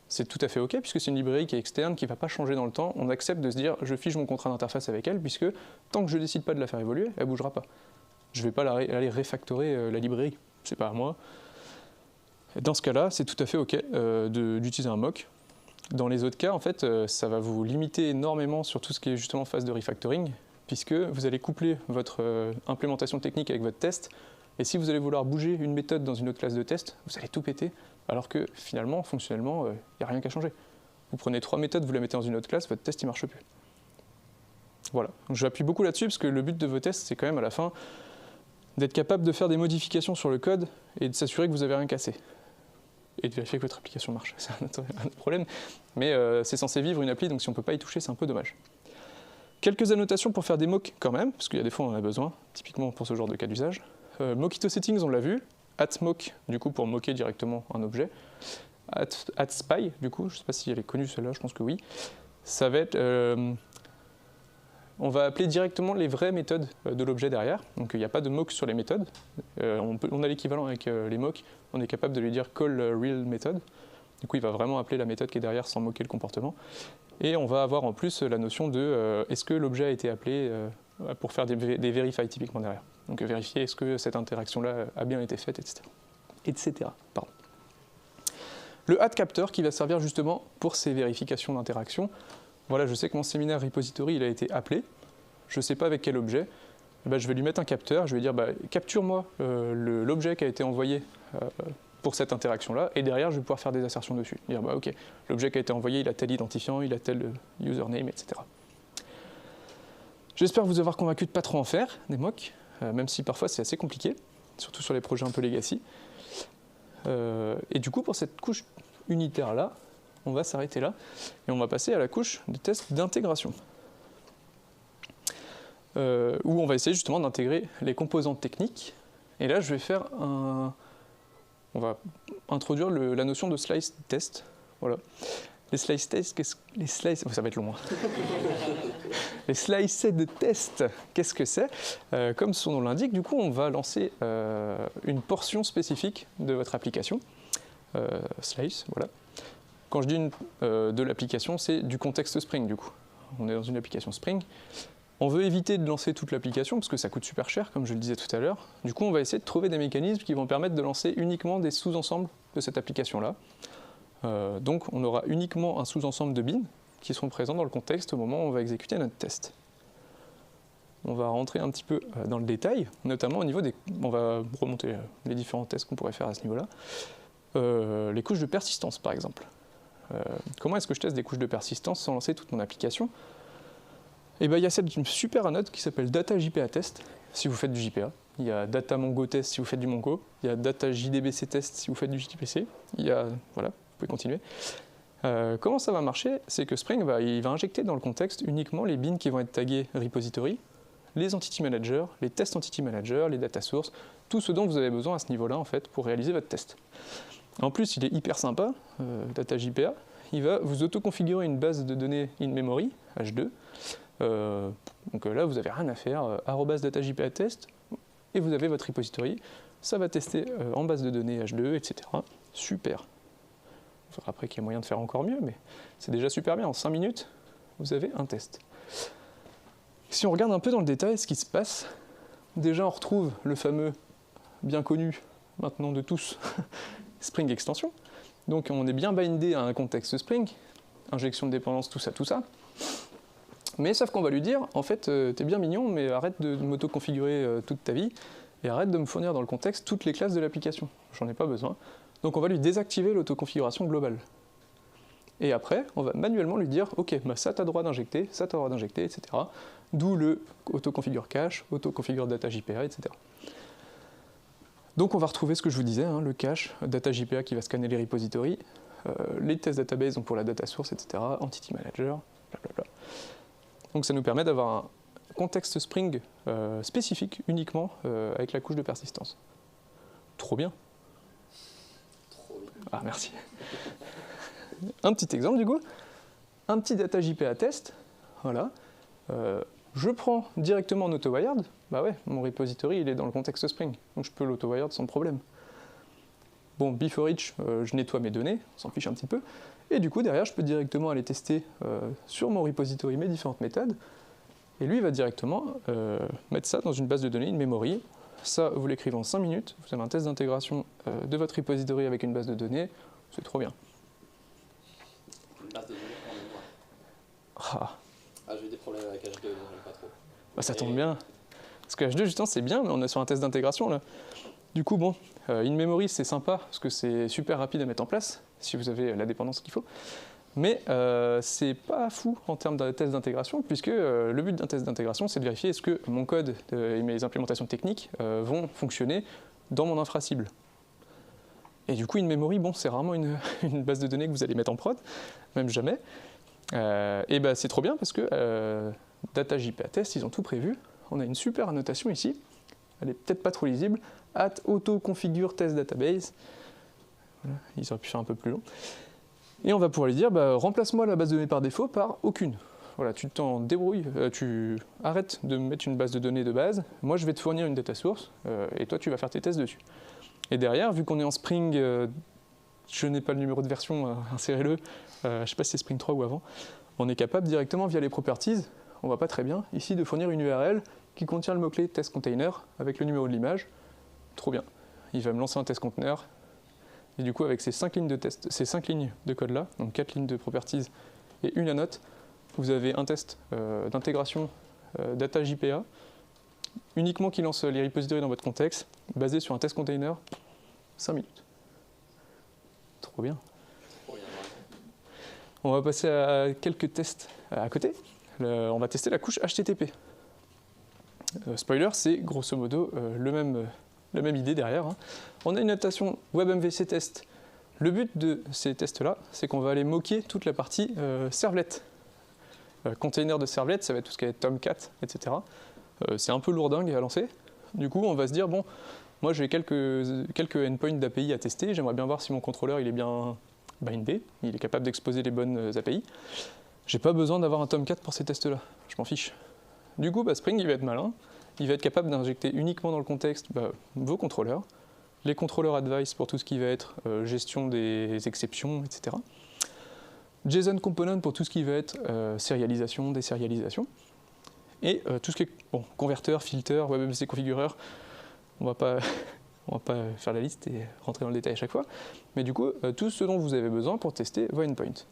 c'est tout à fait OK, puisque c'est une librairie qui est externe, qui ne va pas changer dans le temps. On accepte de se dire, je fige mon contrat d'interface avec elle, puisque tant que je ne décide pas de la faire évoluer, elle ne bougera pas. Je ne vais pas aller refactorer la librairie, c'est pas à moi. Dans ce cas-là, c'est tout à fait OK d'utiliser un mock. Dans les autres cas, en fait, ça va vous limiter énormément sur tout ce qui est justement phase de refactoring, puisque vous allez coupler votre implémentation technique avec votre test, et si vous allez vouloir bouger une méthode dans une autre classe de test, vous allez tout péter, alors que finalement, fonctionnellement, il n'y a rien qu'à changer. Vous prenez 3 méthodes, vous les mettez dans une autre classe, votre test ne marche plus. Voilà, j'appuie beaucoup là-dessus, parce que le but de vos tests, c'est quand même à la fin d'être capable de faire des modifications sur le code et de s'assurer que vous n'avez rien cassé. Et de vérifier que votre application marche, c'est un autre problème, mais c'est censé vivre une appli, donc si on ne peut pas y toucher, c'est un peu dommage. Quelques annotations pour faire des mocks quand même, parce qu'il y a des fois on en a besoin, typiquement pour ce genre de cas d'usage. Mockito settings, on l'a vu. @mock, du coup, pour moquer directement un objet. @spy, du coup, je ne sais pas si elle est connue celle-là, je pense que oui. Ça va être... on on va appeler directement les vraies méthodes de l'objet derrière. Donc il n'y a pas de mock sur les méthodes. On a l'équivalent avec les mocks. On est capable de lui dire call real method. Du coup, il va vraiment appeler la méthode qui est derrière sans moquer le comportement. Et on va avoir en plus la notion de est-ce que l'objet a été appelé pour faire des verify typiquement derrière. Donc vérifier est-ce que cette interaction-là a bien été faite, etc. Pardon. Le add capteur qui va servir justement pour ces vérifications d'interaction. Voilà, je sais que mon séminaire repository il a été appelé. Je ne sais pas avec quel objet. Ben, je vais lui mettre un capteur. Je vais dire capture-moi l'objet qui a été envoyé pour cette interaction-là. Et derrière, je vais pouvoir faire des assertions dessus. Dire ok, l'objet qui a été envoyé, il a tel identifiant, il a tel username, etc. J'espère vous avoir convaincu de ne pas trop en faire des mocks, même si parfois c'est assez compliqué, surtout sur les projets un peu legacy. Et du coup, pour cette couche unitaire-là, on va s'arrêter là et on va passer à la couche de test d'intégration. Où on va essayer justement d'intégrer les composantes techniques. Et là, je vais faire on va introduire la notion de slice test. Voilà. Les slice tests, ça va être long. Les sliced tests, qu'est-ce que c'est? Comme son nom l'indique, du coup, on va lancer une portion spécifique de votre application. Slice, voilà. Quand je dis de l'application, c'est du contexte Spring, du coup. On est dans une application Spring. On veut éviter de lancer toute l'application parce que ça coûte super cher, comme je le disais tout à l'heure. Du coup, on va essayer de trouver des mécanismes qui vont permettre de lancer uniquement des sous-ensembles de cette application-là. Donc, on aura uniquement un sous-ensemble de bins qui seront présents dans le contexte au moment où on va exécuter notre test. On va rentrer un petit peu dans le détail, notamment au niveau des... On va remonter les différents tests qu'on pourrait faire à ce niveau-là. Les couches de persistance, par exemple. Comment est-ce que je teste des couches de persistance sans lancer toute mon application? Et bien, il y a cette super anode qui s'appelle data JPA test, si vous faites du JPA. Il y a data Mongo test si vous faites du Mongo. Il y a data JDBC test si vous faites du JDBC. Il y a... Voilà, vous pouvez continuer. Comment ça va marcher? C'est que Spring il va injecter dans le contexte uniquement les bins qui vont être tagués repository, les entity managers, les test entity managers, les data sources, tout ce dont vous avez besoin à ce niveau-là en fait pour réaliser votre test. En plus, il est hyper sympa, data JPA. Il va vous auto-configurer une base de données in-memory, H2. Donc là, vous n'avez rien à faire, @data-jpa test, et vous avez votre repository. Ça va tester en base de données H2, etc. Super. Il faudra après qu'il y ait moyen de faire encore mieux, mais c'est déjà super bien. En 5 minutes, vous avez un test. Si on regarde un peu dans le détail ce qui se passe, déjà on retrouve le fameux, bien connu, maintenant de tous, Spring Extension. Donc on est bien bindé à un contexte Spring, injection de dépendance, tout ça. Mais sauf qu'on va lui dire, en fait, t'es bien mignon, mais arrête de m'auto-configurer toute ta vie, et arrête de me fournir dans le contexte toutes les classes de l'application. J'en ai pas besoin. Donc on va lui désactiver l'autoconfiguration globale. Et après, on va manuellement lui dire, ok, ça t'as droit d'injecter, ça t'as droit d'injecter, etc. D'où le autoconfigure cache, autoconfigure data JPA, etc. Donc on va retrouver ce que je vous disais, le cache, data JPA qui va scanner les repositories, les tests database donc pour la data source, etc., entity manager, blablabla. Donc ça nous permet d'avoir un contexte Spring spécifique uniquement avec la couche de persistance. Trop bien. Trop bien. Ah merci. Un petit exemple du coup, un petit data JPA test, voilà. Je prends directement en auto-wired, bah ouais, mon repository il est dans le contexte Spring, donc je peux l'auto-wired sans problème. Bon, before each, je nettoie mes données, on s'en fiche un petit peu, et du coup derrière je peux directement aller tester sur mon repository mes différentes méthodes, et lui il va directement mettre ça dans une base de données, une memory. Ça vous l'écrivez en 5 minutes, vous avez un test d'intégration de votre repository avec une base de données, c'est trop bien. Une base de données en mémoire. J'ai eu des problèmes avec H2, donc j'aime pas trop. Bah, ça tombe bien. Parce que H2, justement, c'est bien, mais on est sur un test d'intégration, là. Du coup, bon, in-memory, c'est sympa, parce que c'est super rapide à mettre en place, si vous avez la dépendance qu'il faut. Mais c'est pas fou en termes de test d'intégration, puisque le but d'un test d'intégration, c'est de vérifier est-ce que mon code et mes implémentations techniques vont fonctionner dans mon infra-cible. Et du coup, in-memory, bon, c'est rarement une base de données que vous allez mettre en prod, même jamais. Et ben c'est trop bien parce que data JPA test, ils ont tout prévu. On a une super annotation ici. Elle est peut-être pas trop lisible. @auto-configure test database. Voilà, ils auraient pu faire un peu plus long. Et on va pouvoir lui dire, remplace-moi la base de données par défaut par aucune. voilà, tu t'en débrouilles, tu arrêtes de me mettre une base de données de base, moi je vais te fournir une data source, et toi tu vas faire tes tests dessus. Et derrière, vu qu'on est en Spring, je n'ai pas le numéro de version, insérez-le, je ne sais pas si c'est Spring 3 ou avant, on est capable directement via les properties, on va pas très bien, ici de fournir une URL qui contient le mot-clé test container avec le numéro de l'image, trop bien. Il va me lancer un test container, et du coup avec ces 5 lignes de test, ces 5 lignes de code là, donc 4 lignes de properties et une annote, vous avez un test d'intégration data JPA, uniquement qui lance les repositories dans votre contexte, basé sur un test container, 5 minutes. Trop bien. On va passer à quelques tests à côté. On va tester la couche HTTP. Spoiler, c'est grosso modo la même idée derrière. Hein. On a une notation WebMVC test. Le but de ces tests-là, c'est qu'on va aller moquer toute la partie servlet. Container de servlet, ça va être tout ce qui est Tomcat, etc. C'est un peu lourdingue à lancer. Du coup, on va se dire, bon, moi j'ai quelques endpoints d'API à tester, j'aimerais bien voir si mon contrôleur il est bien bindé, il est capable d'exposer les bonnes API. J'ai pas besoin d'avoir un Tomcat pour ces tests-là, je m'en fiche. Du coup, Spring il va être malin, il va être capable d'injecter uniquement dans le contexte vos contrôleurs, les contrôleurs advice pour tout ce qui va être gestion des exceptions, etc. JSON component pour tout ce qui va être sérialisation, désérialisation. Et tout ce qui est converteur, filter, WebMVC configureur, on va pas faire la liste et rentrer dans le détail à chaque fois. Mais du coup, tout ce dont vous avez besoin pour tester vos endpoints.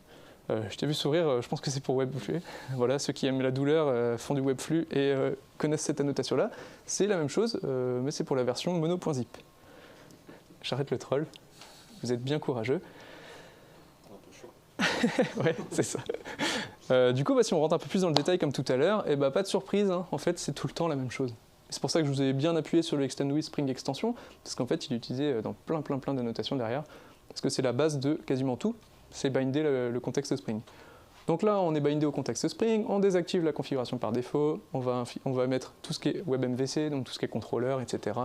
Je t'ai vu sourire, je pense que c'est pour Webflux. Voilà, ceux qui aiment la douleur font du Webflux et connaissent cette annotation-là. C'est la même chose, mais c'est pour la version mono.zip. J'arrête le troll, vous êtes bien courageux. Ouais, c'est ça. Du coup, si on rentre un peu plus dans le détail comme tout à l'heure, pas de surprise, hein, en fait, c'est tout le temps la même chose. C'est pour ça que je vous ai bien appuyé sur le Extend with Spring Extension, parce qu'en fait, il est utilisé dans plein d'annotations derrière, parce que c'est la base de quasiment tout, c'est binder le contexte Spring. Donc là, on est bindé au contexte Spring, on désactive la configuration par défaut, on va mettre tout ce qui est WebMVC, donc tout ce qui est contrôleur, etc.,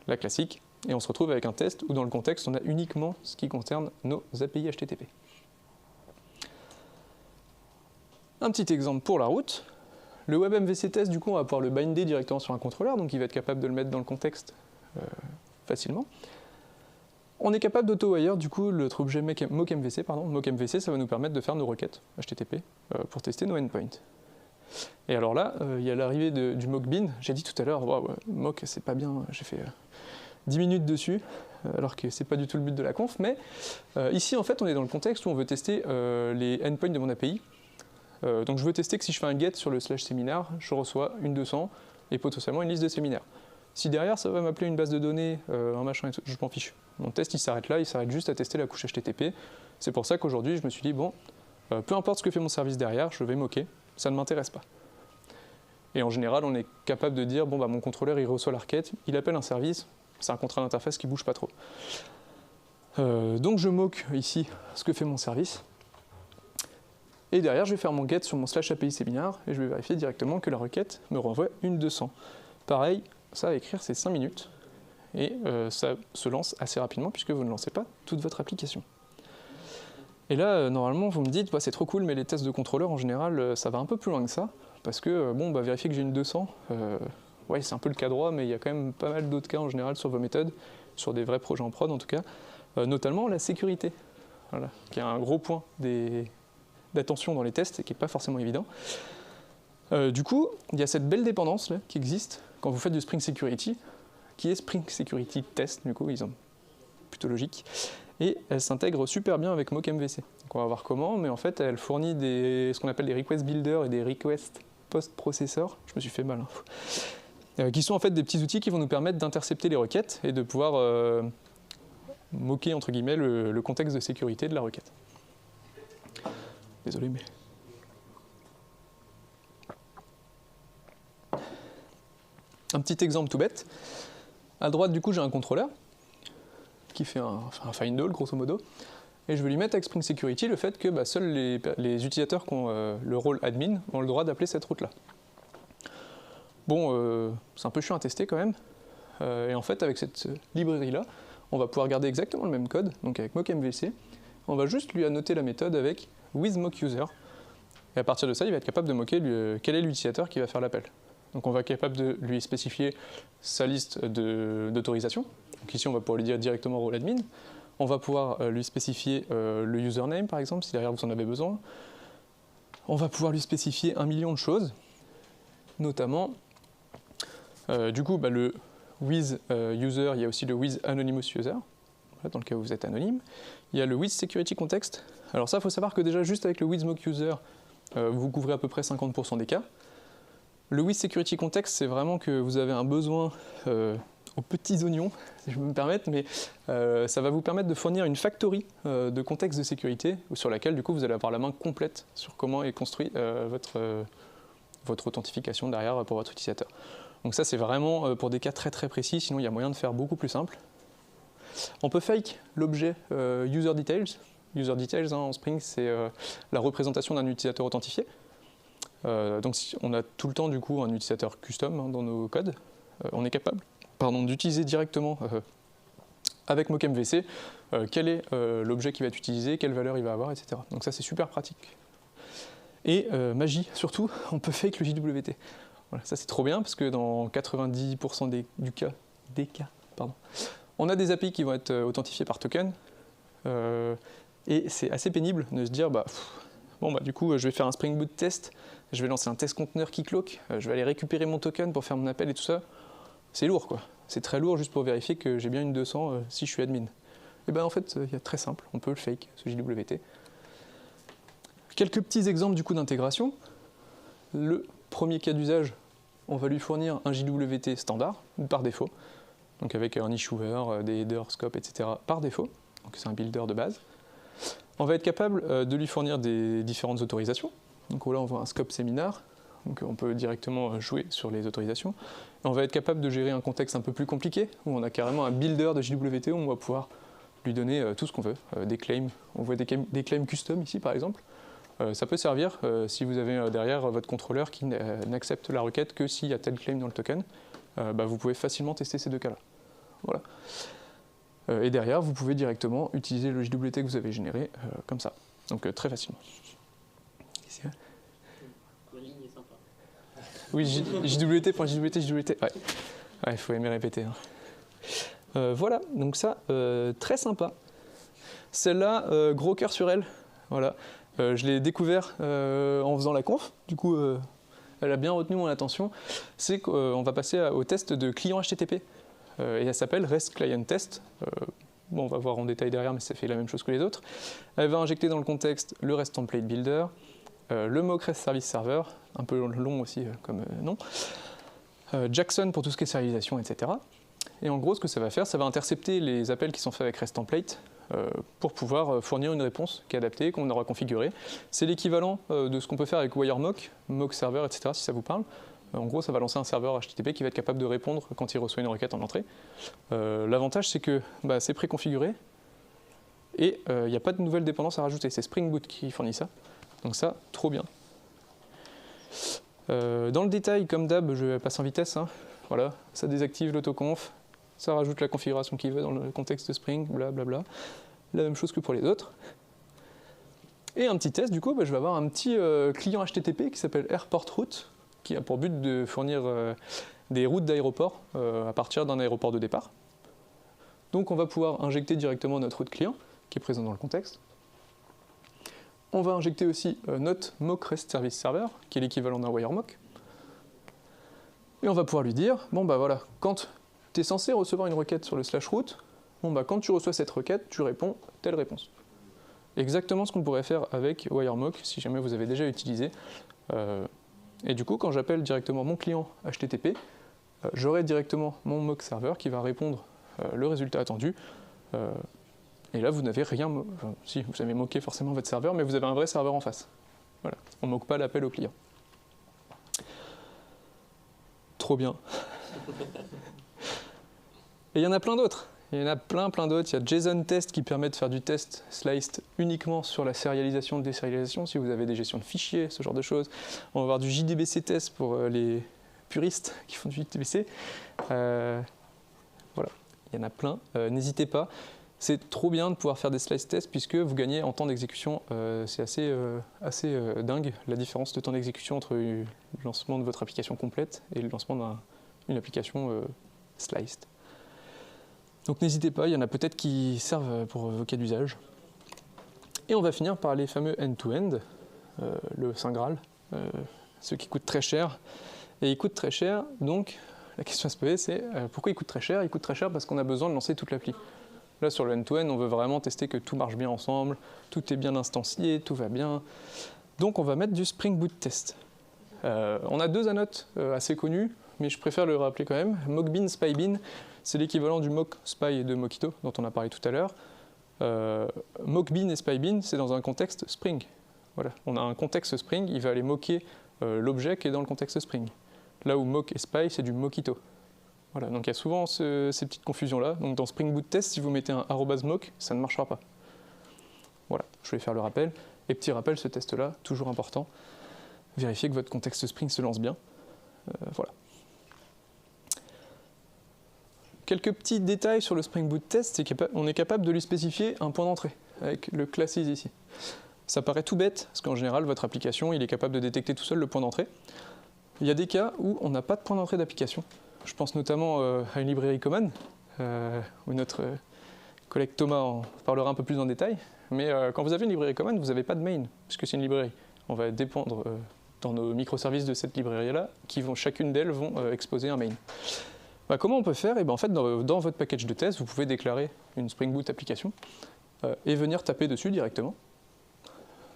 la classique, et on se retrouve avec un test où dans le contexte, on a uniquement ce qui concerne nos API HTTP. Un petit exemple pour la route. Le WebMVC test, du coup, on va pouvoir le binder directement sur un contrôleur, donc il va être capable de le mettre dans le contexte facilement. On est capable d'auto-wire, du coup, notre objet mockMVC, mockMVC, ça va nous permettre de faire nos requêtes HTTP pour tester nos endpoints. Et alors là, il y a l'arrivée du mockbin. J'ai dit tout à l'heure, wow, mock, c'est pas bien, j'ai fait 10 minutes dessus, alors que c'est pas du tout le but de la conf, mais ici, en fait, on est dans le contexte où on veut tester les endpoints de mon API. Donc je veux tester que si je fais un get sur le /séminaire, je reçois une 200 et potentiellement une liste de séminaires. Si derrière ça va m'appeler une base de données, un machin et tout, je m'en fiche. Mon test il s'arrête là, il s'arrête juste à tester la couche HTTP. C'est pour ça qu'aujourd'hui je me suis dit, bon, peu importe ce que fait mon service derrière, je vais moquer, ça ne m'intéresse pas. Et en général, on est capable de dire, bon mon contrôleur il reçoit la requête, il appelle un service, c'est un contrat d'interface qui bouge pas trop. Donc je moque ici ce que fait mon service. Et derrière, je vais faire mon get sur mon /API séminaire et je vais vérifier directement que la requête me renvoie une 200. Pareil, ça à écrire, c'est 5 minutes. Et ça se lance assez rapidement puisque vous ne lancez pas toute votre application. Et là, normalement, vous me dites, c'est trop cool, mais les tests de contrôleur, en général, ça va un peu plus loin que ça. Parce que, vérifier que j'ai une 200, ouais, c'est un peu le cas droit, mais il y a quand même pas mal d'autres cas en général sur vos méthodes, sur des vrais projets en prod en tout cas, notamment la sécurité, voilà, qui est un gros point d'attention dans les tests et qui n'est pas forcément évident. Du coup, il y a cette belle dépendance là, qui existe quand vous faites du Spring Security, qui est Spring Security Test, du coup, ils ont plutôt logique, et elle s'intègre super bien avec mockMVC. Donc on va voir comment, mais en fait, elle fournit ce qu'on appelle des request builders et des request post-processors, je me suis fait mal, hein, qui sont en fait des petits outils qui vont nous permettre d'intercepter les requêtes et de pouvoir moquer, entre guillemets, le contexte de sécurité de la requête. Désolé, mais... Un petit exemple tout bête. À droite, du coup, j'ai un contrôleur qui fait un find all, grosso modo. Et je vais lui mettre avec Spring Security le fait que seuls les utilisateurs qui ont le rôle admin ont le droit d'appeler cette route-là. Bon, c'est un peu chiant à tester quand même. Et en fait, avec cette librairie-là, on va pouvoir garder exactement le même code, donc avec mockMVC. On va juste lui annoter la méthode avec with mock user. Et à partir de ça, il va être capable de moquer quel est l'utilisateur qui va faire l'appel. Donc on va être capable de lui spécifier sa liste d'autorisation. Donc ici, on va pouvoir lui dire directement rôle admin. On va pouvoir lui spécifier le username, par exemple, si derrière vous en avez besoin. On va pouvoir lui spécifier 1 million de choses, notamment, du coup, le with user, il y a aussi le with anonymous user, dans le cas où vous êtes anonyme. Il y a le with security context. Alors ça, il faut savoir que déjà, juste avec le with mock user, vous couvrez à peu près 50% des cas. Le with security context, c'est vraiment que vous avez un besoin aux petits oignons, si je peux me permettre, mais ça va vous permettre de fournir une factory de contexte de sécurité sur laquelle, du coup, vous allez avoir la main complète sur comment est construit votre authentification derrière pour votre utilisateur. Donc ça, c'est vraiment pour des cas très très précis, sinon il y a moyen de faire beaucoup plus simple. On peut fake l'objet user details. User details en Spring, c'est la représentation d'un utilisateur authentifié. Donc on a tout le temps du coup un utilisateur custom dans nos codes. On est capable d'utiliser directement avec mockmvc quel est l'objet qui va être utilisé, quelle valeur il va avoir, etc. Donc ça c'est super pratique. Et magie, surtout, on peut fake le JWT. Voilà, ça c'est trop bien parce que dans 90% des cas, on a des API qui vont être authentifiés par token. Et c'est assez pénible de se dire, du coup, je vais faire un Spring Boot test, je vais lancer un test conteneur qui cloque, je vais aller récupérer mon token pour faire mon appel et tout ça. C'est lourd, quoi. C'est très lourd juste pour vérifier que j'ai bien une 200 si je suis admin. Et bien en fait, il y a très simple, on peut le fake, ce JWT. Quelques petits exemples du coup d'intégration. Le premier cas d'usage, on va lui fournir un JWT standard, par défaut, donc avec un issuer, des headers, scope, etc. par défaut. Donc c'est un builder de base. On va être capable de lui fournir des différentes autorisations. Donc là, on voit un scope seminar. Donc on peut directement jouer sur les autorisations. Et on va être capable de gérer un contexte un peu plus compliqué, où on a carrément un builder de JWT, où on va pouvoir lui donner tout ce qu'on veut, des claims. On voit des claims custom ici, par exemple. Ça peut servir si vous avez derrière votre contrôleur qui n'accepte la requête que s'il y a tel claim dans le token. Vous pouvez facilement tester ces deux cas-là. Voilà. Et derrière, vous pouvez directement utiliser le JWT que vous avez généré comme ça. Donc très facilement. La ligne est sympa. Oui, JWT. Ouais, il faut aimer répéter. Voilà, donc ça, très sympa. Celle-là, gros cœur sur elle. Voilà. Je l'ai découvert en faisant la conf. Du coup, elle a bien retenu mon attention. C'est qu'on va passer au test de client HTTP. Et elle s'appelle REST Client Test. On va voir en détail derrière, mais ça fait la même chose que les autres. Elle va injecter dans le contexte le REST Template Builder, le mock REST Service Server, un peu long aussi comme nom, Jackson pour tout ce qui est serialisation, etc. Et en gros, ce que ça va faire, ça va intercepter les appels qui sont faits avec REST Template pour pouvoir fournir une réponse qui est adaptée, qu'on aura configurée. C'est l'équivalent de ce qu'on peut faire avec WireMock, mock server, etc. si ça vous parle. En gros, ça va lancer un serveur HTTP qui va être capable de répondre quand il reçoit une requête en entrée. L'avantage, c'est que c'est préconfiguré et il n'y a pas de nouvelles dépendances à rajouter. C'est Spring Boot qui fournit ça. Donc ça, trop bien. Dans le détail, comme d'hab, je passe en vitesse. Voilà, ça désactive l'autoconf, ça rajoute la configuration qu'il veut dans le contexte de Spring, blablabla. La même chose que pour les autres. Et un petit test, du coup, je vais avoir un petit client HTTP qui s'appelle Airport Route, qui a pour but de fournir des routes d'aéroport à partir d'un aéroport de départ. Donc on va pouvoir injecter directement notre route client, qui est présent dans le contexte. On va injecter aussi notre mock REST Service Server, qui est l'équivalent d'un WireMock. Et on va pouvoir lui dire, voilà, quand tu es censé recevoir une requête sur le /route, quand tu reçois cette requête, tu réponds telle réponse. Exactement ce qu'on pourrait faire avec WireMock, si jamais vous avez déjà utilisé. Et du coup, quand j'appelle directement mon client HTTP, j'aurai directement mon mock server qui va répondre le résultat attendu. Et là, vous n'avez rien... si, vous avez moqué forcément votre serveur, mais vous avez un vrai serveur en face. Voilà. On ne moque pas l'appel au client. Trop bien. Et il y en a plein d'autres. Il y en a plein d'autres. Il y a JSON Test qui permet de faire du test sliced uniquement sur la sérialisation, désérialisation, si vous avez des gestions de fichiers, ce genre de choses. On va avoir du JDBC Test pour les puristes qui font du JDBC. Voilà, il y en a plein. N'hésitez pas. C'est trop bien de pouvoir faire des slice tests puisque vous gagnez en temps d'exécution. C'est assez dingue la différence de temps d'exécution entre le lancement de votre application complète et le lancement d'une application sliced. Donc n'hésitez pas, il y en a peut-être qui servent pour vos cas d'usage. Et on va finir par les fameux end-to-end, le Saint Graal, ceux qui coûtent très cher. Et ils coûtent très cher, donc la question à se poser c'est pourquoi ils coûtent très cher? Ils coûtent très cher parce qu'on a besoin de lancer toute l'appli. Là, sur le end-to-end, on veut vraiment tester que tout marche bien ensemble, tout est bien instancié, tout va bien. Donc, on va mettre du Spring Boot Test. On a deux anotes assez connues, mais je préfère le rappeler quand même. Mockbean, Spybean, c'est l'équivalent du mock, spy et de Mockito, dont on a parlé tout à l'heure. Mockbean et Spybean, c'est dans un contexte Spring. Voilà. On a un contexte Spring, il va aller moquer l'objet qui est dans le contexte Spring. Là où mock et spy, c'est du Mockito. Voilà, donc il y a souvent ces petites confusions-là. Donc dans Spring Boot Test, si vous mettez un @mock, ça ne marchera pas. Voilà, je vais faire le rappel. Et petit rappel, ce test-là, toujours important. Vérifiez que votre contexte Spring se lance bien. Voilà. Quelques petits détails sur le Spring Boot Test, c'est qu'on est capable de lui spécifier un point d'entrée avec le classes ici. Ça paraît tout bête, parce qu'en général, votre application, il est capable de détecter tout seul le point d'entrée. Il y a des cas où on n'a pas de point d'entrée d'application. Je pense notamment à une librairie common, où notre collègue Thomas en parlera un peu plus en détail. Mais quand vous avez une librairie common, vous n'avez pas de main, puisque c'est une librairie. On va dépendre dans nos microservices de cette librairie-là, chacune d'elles vont exposer un main. Comment on peut faire? En fait, dans votre package de test, vous pouvez déclarer une Spring Boot application et venir taper dessus directement.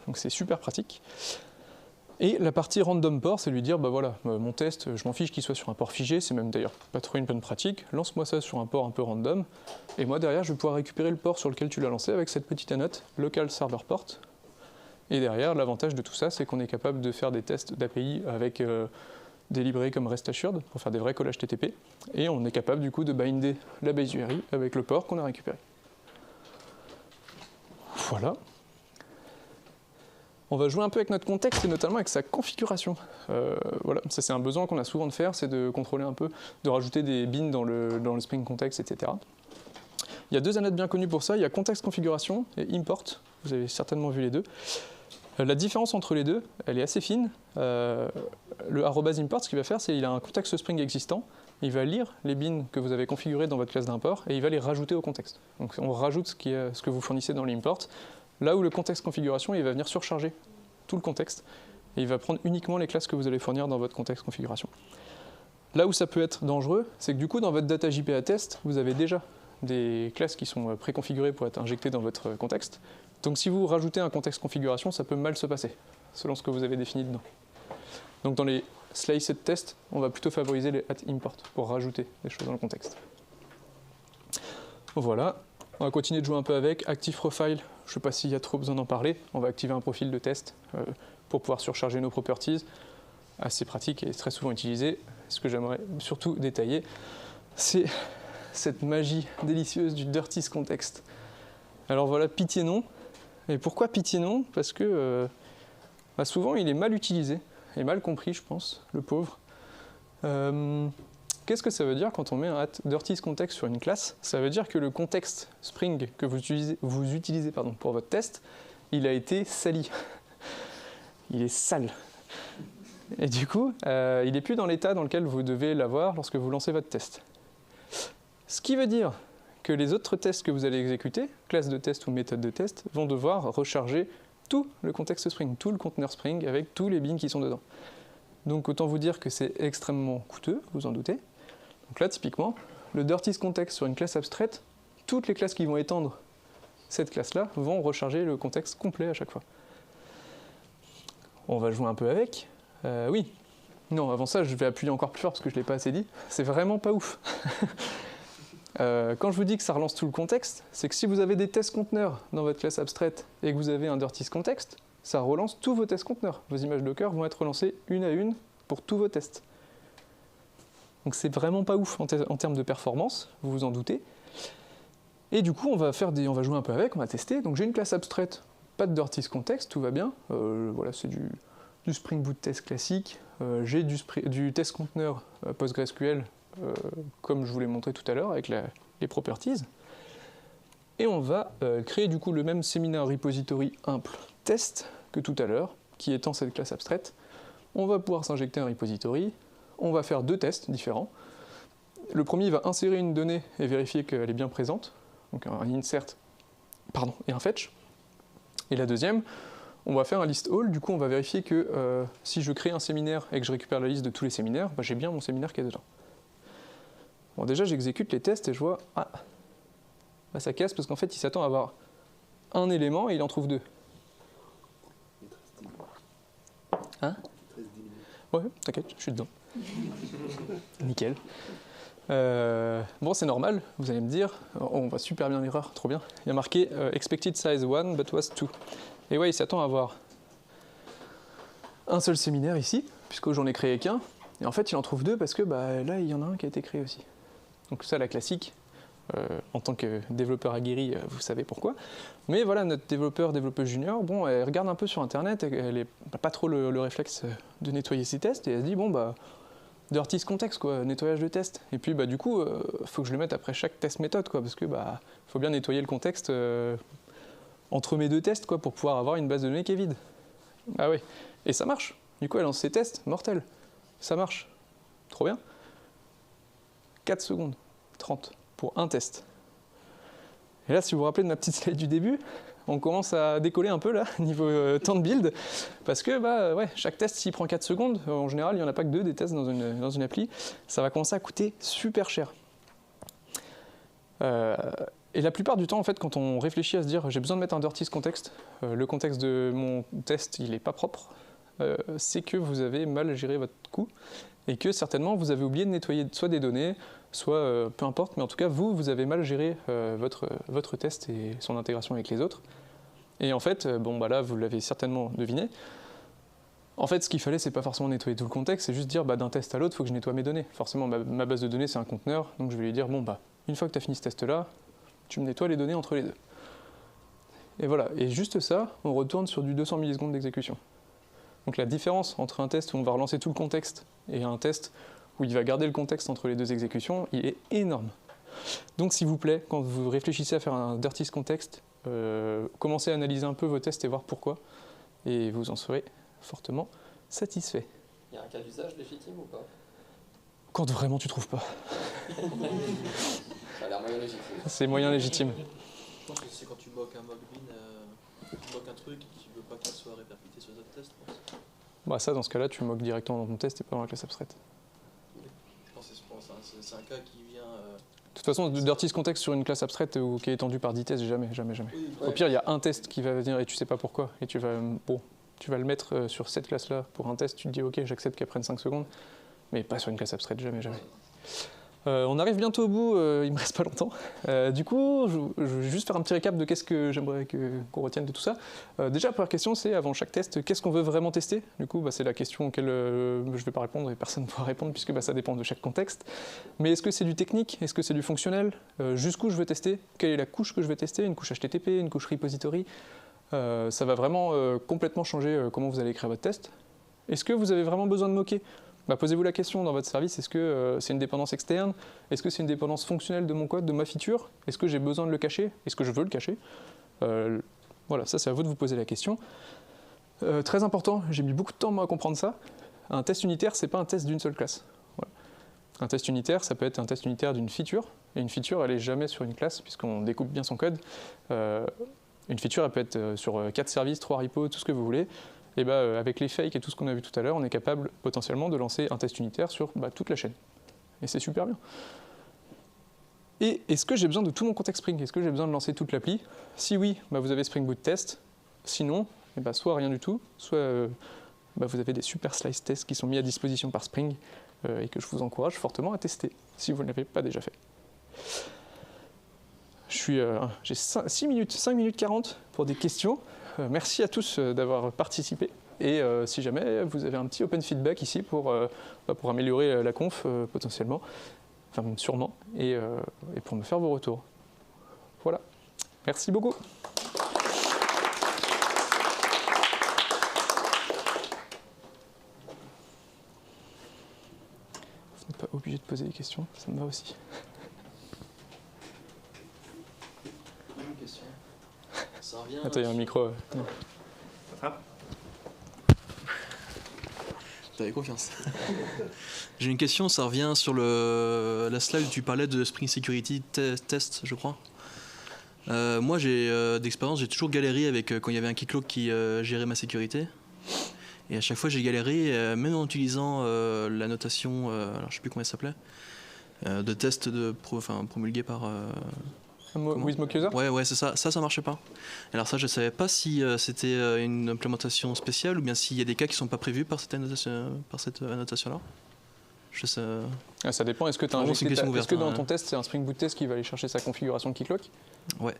Donc c'est super pratique. Et la partie random port, c'est lui dire, voilà, mon test, je m'en fiche qu'il soit sur un port figé, c'est même d'ailleurs pas trop une bonne pratique, lance-moi ça sur un port un peu random, et moi derrière, je vais pouvoir récupérer le port sur lequel tu l'as lancé avec cette petite annote, local server port. Et derrière, l'avantage de tout ça, c'est qu'on est capable de faire des tests d'API avec des librairies comme Rest Assured, pour faire des vrais collages TTP, et on est capable du coup de binder la base URI avec le port qu'on a récupéré. Voilà. On va jouer un peu avec notre contexte et notamment avec sa configuration. Voilà, ça c'est un besoin qu'on a souvent de faire, c'est de contrôler un peu, de rajouter des bins dans le Spring Context, etc. Il y a deux anotes bien connues pour ça, il y a contexte configuration et import, vous avez certainement vu les deux. La différence entre les deux, elle est assez fine. Le @import, ce qu'il va faire, c'est qu'il a un contexte Spring existant, il va lire les bins que vous avez configurés dans votre classe d'import et il va les rajouter au contexte. Donc on rajoute ce que vous fournissez dans l'import. Là où le contexte configuration, il va venir surcharger tout le contexte et il va prendre uniquement les classes que vous allez fournir dans votre contexte configuration. Là où ça peut être dangereux, c'est que du coup, dans votre data JPA test, vous avez déjà des classes qui sont préconfigurées pour être injectées dans votre contexte. Donc si vous rajoutez un contexte configuration, ça peut mal se passer, selon ce que vous avez défini dedans. Donc dans les sliced tests, on va plutôt favoriser les @import pour rajouter des choses dans le contexte. Voilà. On va continuer de jouer un peu avec Active Profile. Je ne sais pas s'il y a trop besoin d'en parler. On va activer un profil de test pour pouvoir surcharger nos properties. Assez pratique et très souvent utilisé. Ce que j'aimerais surtout détailler, c'est cette magie délicieuse du Dirties Context. Alors voilà, pitié non. Et pourquoi pitié non? Parce que souvent il est mal utilisé et mal compris, je pense, le pauvre. Qu'est-ce que ça veut dire quand on met un @dirtiesContext sur une classe? Ça veut dire que le contexte Spring que vous utilisez pour votre test, il a été sali. Il est sale. Et du coup, il n'est plus dans l'état dans lequel vous devez l'avoir lorsque vous lancez votre test. Ce qui veut dire que les autres tests que vous allez exécuter, classe de test ou méthode de test, vont devoir recharger tout le contexte Spring, tout le conteneur Spring avec tous les bins qui sont dedans. Donc autant vous dire que c'est extrêmement coûteux, vous en doutez. Donc là, typiquement, le Dirties Context sur une classe abstraite, toutes les classes qui vont étendre cette classe-là vont recharger le contexte complet à chaque fois. On va jouer un peu avec. Oui. Non, avant ça, je vais appuyer encore plus fort parce que je ne l'ai pas assez dit. C'est vraiment pas ouf. Quand je vous dis que ça relance tout le contexte, c'est que si vous avez des tests conteneurs dans votre classe abstraite et que vous avez un Dirties Context, ça relance tous vos tests conteneurs. Vos images Docker vont être relancées une à une pour tous vos tests. Donc c'est vraiment pas ouf en termes de performance, vous vous en doutez. Et du coup, on va jouer un peu avec, on va tester. Donc j'ai une classe abstraite, pas de Dirties Context, tout va bien. Voilà, c'est du Spring Boot test classique. J'ai du test conteneur PostgreSQL, comme je vous l'ai montré tout à l'heure avec les properties. Et on va créer du coup le même séminaire repository imple test que tout à l'heure, qui étant cette classe abstraite. On va pouvoir s'injecter un repository, on va faire deux tests différents. Le premier va insérer une donnée et vérifier qu'elle est bien présente, donc un insert et un fetch. Et la deuxième, on va faire un list all, du coup on va vérifier que si je crée un séminaire et que je récupère la liste de tous les séminaires, bah, j'ai bien mon séminaire qui est dedans. Bon, déjà j'exécute les tests et je vois, ah, bah, ça casse parce qu'en fait il s'attend à avoir un élément et il en trouve deux. Hein? Ouais, t'inquiète, je suis dedans. Nickel. Bon, c'est normal, vous allez me dire. On voit super bien l'erreur, trop bien. Il y a marqué expected size 1 but was 2. Et ouais, il s'attend à avoir un seul séminaire ici, puisque j'en ai créé qu'un. Et en fait, il en trouve deux parce que bah, là, il y en a un qui a été créé aussi. Donc ça, la classique. En tant que développeur aguerri, vous savez pourquoi. Mais voilà, notre développeuse junior, bon, elle regarde un peu sur Internet, elle n'a pas trop le réflexe de nettoyer ses tests, et elle se dit, bon, bah, dirty context, quoi, nettoyage de test. Et puis, bah, du coup, faut que je le mette après chaque test méthode, quoi, parce que, bah, faut bien nettoyer le contexte entre mes deux tests, quoi, pour pouvoir avoir une base de données qui est vide. Ah oui, et ça marche. Du coup, elle lance ses tests, mortel. Ça marche. Trop bien. 4 secondes, 30. Pour un test. Et là, si vous vous rappelez de ma petite slide du début, on commence à décoller un peu là, niveau temps de build, parce que bah, ouais, chaque test, s'il prend 4 secondes, en général, il n'y en a pas que 2 des tests dans une appli, ça va commencer à coûter super cher. Et la plupart du temps, en fait, quand on réfléchit à se dire j'ai besoin de mettre un dirty contexte, le contexte de mon test, il n'est pas propre, c'est que vous avez mal géré votre coût, et que certainement vous avez oublié de nettoyer soit des données, soit peu importe, mais en tout cas vous avez mal géré votre test et son intégration avec les autres. Et en fait, bon bah là vous l'avez certainement deviné, en fait ce qu'il fallait c'est pas forcément nettoyer tout le contexte, c'est juste dire bah, d'un test à l'autre il faut que je nettoie mes données. Forcément ma base de données c'est un conteneur, donc je vais lui dire bon bah une fois que tu as fini ce test là, tu me nettoies les données entre les deux. Et voilà, et juste ça, on retourne sur du 200 millisecondes d'exécution. Donc la différence entre un test où on va relancer tout le contexte et un test où il va garder le contexte entre les deux exécutions, il est énorme. Donc s'il vous plaît, quand vous réfléchissez à faire un dirty context, commencez à analyser un peu vos tests et voir pourquoi, et vous en serez fortement satisfait. Il y a un cas d'usage légitime ou pas? Quand vraiment tu trouves pas. Ça a l'air moyen légitime. C'est moyen légitime. Je pense que c'est quand tu moques un mockbin, tu moques un truc et tu veux pas qu'il soit répercuté sur les autres tests, je pense. Bah ça, dans ce cas-là, tu moques directement dans ton test et pas dans la classe abstraite. Je pense que c'est un cas qui vient... De toute façon, dirty context sur une classe abstraite ou qui est étendue par 10 tests, jamais. Oui, Au pire, il y a un test qui va venir et tu sais pas pourquoi. Et tu vas le mettre sur cette classe-là pour un test, tu te dis ok, j'accepte qu'elle prenne 5 secondes, mais pas sur une classe abstraite, jamais. On arrive bientôt au bout, il me reste pas longtemps. Du coup, je vais juste faire un petit récap de qu'est-ce que j'aimerais qu'on retienne de tout ça. Déjà, la première question, c'est avant chaque test, qu'est-ce qu'on veut vraiment tester? Du coup, c'est la question auquel je ne vais pas répondre et personne ne pourra répondre puisque ça dépend de chaque contexte. Mais est-ce que c'est du technique? Est-ce que c'est du fonctionnel? Jusqu'où je veux tester? Quelle est la couche que je veux tester? Une couche HTTP, une couche repository? Ça va vraiment complètement changer comment vous allez écrire votre test. Est-ce que vous avez vraiment besoin de moquer? Posez-vous la question dans votre service, est-ce que c'est une dépendance externe? Est-ce que c'est une dépendance fonctionnelle de mon code, de ma feature? Est-ce que j'ai besoin de le cacher? Est-ce que je veux le cacher? Voilà, ça c'est à vous de vous poser la question. Très important, j'ai mis beaucoup de temps moi, à comprendre ça. Un test unitaire, c'est pas un test d'une seule classe. Voilà. Un test unitaire, ça peut être un test unitaire d'une feature, et une feature, elle n'est jamais sur une classe, puisqu'on découpe bien son code. Une feature, elle peut être sur 4 services, 3 repos, tout ce que vous voulez. Et avec les fakes et tout ce qu'on a vu tout à l'heure, on est capable potentiellement de lancer un test unitaire sur toute la chaîne. Et c'est super bien. Et est-ce que j'ai besoin de tout mon contexte Spring? Est-ce que j'ai besoin de lancer toute l'appli? Si oui, vous avez Spring Boot Test. Sinon, soit rien du tout, soit vous avez des super slice tests qui sont mis à disposition par Spring et que je vous encourage fortement à tester, si vous ne l'avez pas déjà fait. J'ai 5 minutes 40 pour des questions. Merci à tous d'avoir participé et si jamais vous avez un petit open feedback ici pour améliorer la conf potentiellement, enfin sûrement, et pour me faire vos retours. Voilà, merci beaucoup. Vous n'êtes pas obligé de poser des questions, ça me va aussi. Ça revient. Attends, il y a un micro. T'avais confiance. J'ai une question, ça revient sur la slide où tu parlais de Spring Security Test, je crois. Moi, d'expérience, j'ai toujours galéré avec quand il y avait un keycloak qui gérait ma sécurité. Et à chaque fois, j'ai galéré, même en utilisant la notation, alors je sais plus comment elle s'appelait, de test promulgué par. WithMock User. Ouais, c'est ça. Ça marchait pas. Alors ça, je savais pas si c'était une implémentation spéciale ou bien s'il y a des cas qui sont pas prévus par cette annotation-là. Je sais. Ça dépend. Est-ce que tu as Vraiment, c'est une question est-ce ouverte, que dans hein. ton test, c'est un Spring Boot test qui va aller chercher sa configuration de Keycloak? Ouais.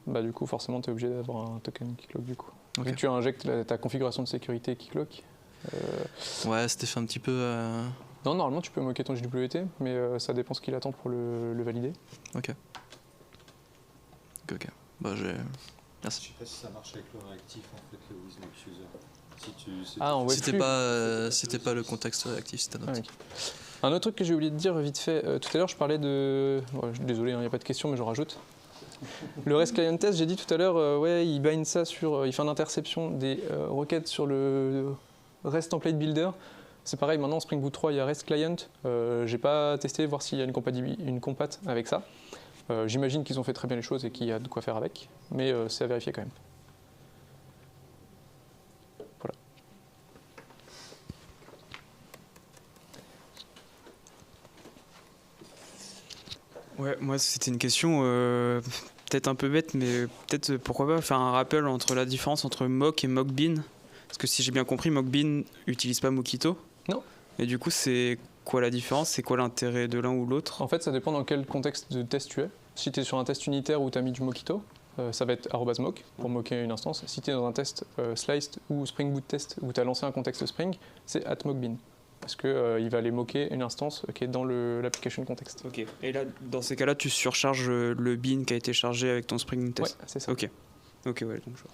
Bah du coup, forcément, tu es obligé d'avoir un token Keycloak du coup. Ok. Vu que tu injectes ta configuration de sécurité Keycloak. Ouais, c'était fait un petit peu. Non, normalement, tu peux moquer ton JWT, mais ça dépend ce qu'il attend pour le valider. Ok. Bah, j'ai. Merci. Je sais pas si ça marche avec le réactif en fait, le WithMock User. Si tu, Ah, en web C'était pas le contexte actif, c'était Ah, notre. ok. Un autre truc que j'ai oublié de dire vite fait, tout à l'heure je parlais de... Ouais, désolé, il n'y a pas de question mais j'en rajoute. Le REST Client Test, j'ai dit tout à l'heure, ouais, il bind ça sur... il fait une interception des requêtes sur le REST Template Builder. C'est pareil, maintenant en Spring Boot 3, il y a REST Client. J'ai pas testé, voir s'il y a une compat avec ça. J'imagine qu'ils ont fait très bien les choses et qu'il y a de quoi faire avec, mais c'est à vérifier quand même. Voilà. Ouais, moi c'était une question peut-être un peu bête, mais peut-être pourquoi pas faire un rappel entre la différence entre mock et mockbean. Parce que si j'ai bien compris, mockbean n'utilise pas Mockito. Non. Et du coup, c'est quoi la différence? C'est quoi l'intérêt de l'un ou l'autre? En fait, ça dépend dans quel contexte de test tu es. Si tu es sur un test unitaire où tu as mis du Mockito, ça va être @mock pour moquer une instance. Si tu es dans un test sliced ou Spring Boot test où tu as lancé un contexte Spring, c'est @mockbean. Parce qu'il va aller moquer une instance qui est dans l'application contexte. Ok. Et là, dans ces cas-là, tu surcharges le bin qui a été chargé avec ton Spring test. Ouais, c'est ça. Ok. Ok, ouais, donc je vois.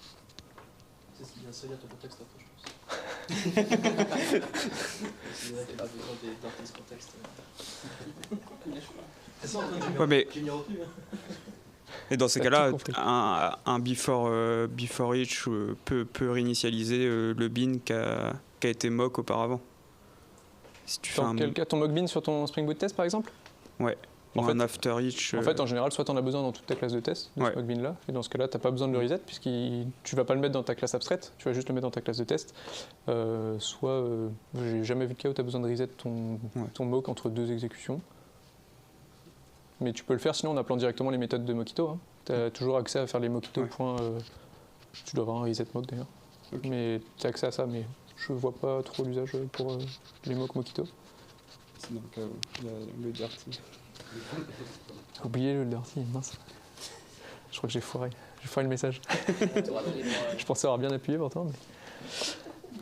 C'est ce qui vient salir ton contexte après, je pense. C'est pas besoin d'artiste contexte. Ouais, mais... J'ai mis retenu, hein. Et dans ces T'as cas-là, tout compris. un before each peut réinitialiser le bin qui a été mock auparavant. Si tu fais Dans quel cas, ton mockbean sur ton Spring Boot test par exemple? Ouais. En Ou fait- un after each. En fait, en général, soit tu en as besoin dans toute ta classe de test, de Ouais. ce mockbean là, et dans ce cas-là, tu n'as pas besoin de le reset, puisque tu vas pas le mettre dans ta classe abstraite, tu vas juste le mettre dans ta classe de test. Soit, j'ai jamais vu de cas où tu as besoin de reset ton mock entre deux exécutions. Mais tu peux le faire sinon en appelant directement les méthodes de Mockito. Hein. Tu as toujours accès à faire les Mockito. Ouais. Tu dois avoir un reset mock d'ailleurs. Ok. Mais tu as accès à ça, mais je vois pas trop l'usage pour les mocks Mockito. C'est donc le dirty. J'ai oublié le dirty, mince. Je crois que j'ai foiré. J'ai foiré le message. Je pensais avoir bien appuyé pourtant. Mais...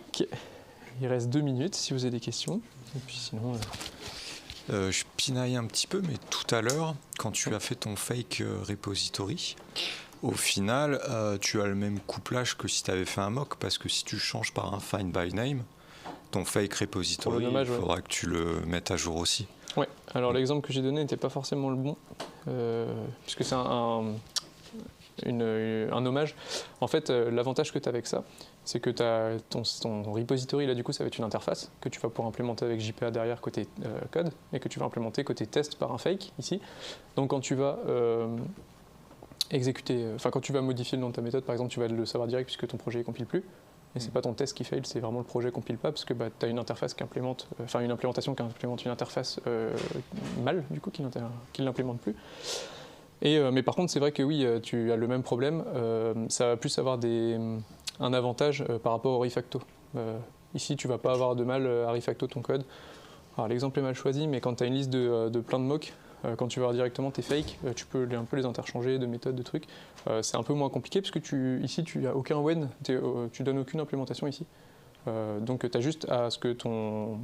Ok. Il reste 2 minutes si vous avez des questions. Et puis sinon... Je pinaille un petit peu, mais tout à l'heure, quand tu as fait ton fake repository, au final, tu as le même couplage que si tu avais fait un mock, parce que si tu changes par un find by name, ton fake repository, dommage, il faudra que tu le mettes à jour aussi. Ouais, alors l'exemple que j'ai donné n'était pas forcément le bon, puisque c'est un hommage. En fait, l'avantage que tu as avec ça, c'est que ton repository, là du coup, ça va être une interface que tu vas pouvoir implémenter avec JPA derrière côté code, et que tu vas implémenter côté test par un fake, ici. Donc quand tu vas quand tu vas modifier le nom de ta méthode, par exemple, tu vas le savoir direct puisque ton projet ne compile plus. Et c'est pas ton test qui fail, c'est vraiment le projet compile pas, parce que tu as une interface qui implémente, une implémentation qui implémente une interface mal, du coup, qui ne l'implémente plus. Mais par contre, c'est vrai que oui, tu as le même problème. Ça va plus avoir un avantage par rapport au refacto. Ici, tu vas pas avoir de mal à refacto ton code. Alors, l'exemple est mal choisi, mais quand tu as une liste de plein de mocks, quand tu vas voir directement tes fakes, tu peux un peu les interchanger de méthodes, de trucs. C'est un peu moins compliqué parce que ici, tu n'as aucun when, tu donnes aucune implémentation ici. Donc, tu as juste à ce que ton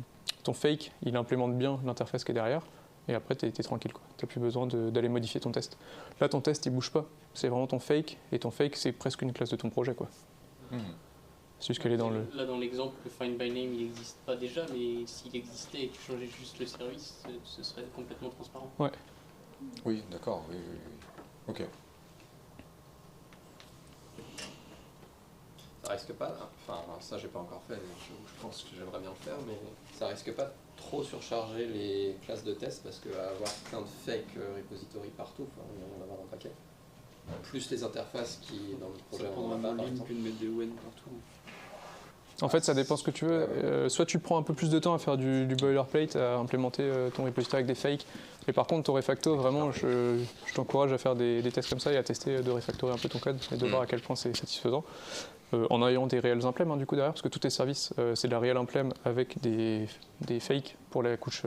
fake, il implémente bien l'interface qui est derrière. Et après, tu es tranquille. Tu n'as plus besoin d'aller modifier ton test. Là, ton test, il bouge pas. C'est vraiment ton fake. Et ton fake, c'est presque une classe de ton projet, quoi. C'est juste qu'elle est dans le... Là, dans l'exemple, le find by name, il n'existe pas déjà, mais s'il existait et que tu changeais juste le service, ce serait complètement transparent. Ouais. Oui, d'accord, oui. Ok. risque pas, enfin ça j'ai pas encore fait, je pense que j'aimerais bien le faire, mais ça risque pas de trop surcharger les classes de test parce qu'avoir plein de fake repositories partout, il va y en avoir un paquet. Plus les interfaces qui dans le projet Ça prendra moins de lignes que de mettre des when partout. En fait, ça dépend ce que tu veux. Soit tu prends un peu plus de temps à faire du boilerplate, à implémenter ton repository avec des fakes. Et par contre, ton refacto, vraiment, je t'encourage à faire des tests comme ça et à tester de refactorer un peu ton code et de voir à quel point c'est satisfaisant. En ayant des réels implèmes du coup derrière, parce que tous tes services, c'est de la réelle implème avec des fakes pour la couche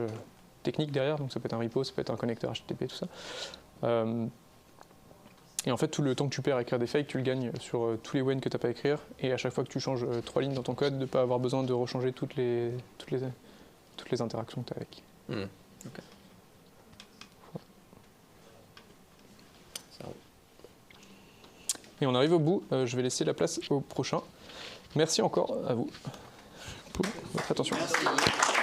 technique derrière. Donc ça peut être un repo, ça peut être un connecteur HTTP, tout ça. Et en fait, tout le temps que tu perds à écrire des fakes, tu le gagnes sur tous les when que tu n'as pas à écrire. Et à chaque fois que tu changes 3 lignes dans ton code, de ne pas avoir besoin de rechanger toutes les interactions que tu as avec. Ok. Ça roule. Et on arrive au bout. Je vais laisser la place au prochain. Merci encore à vous pour votre attention. Merci.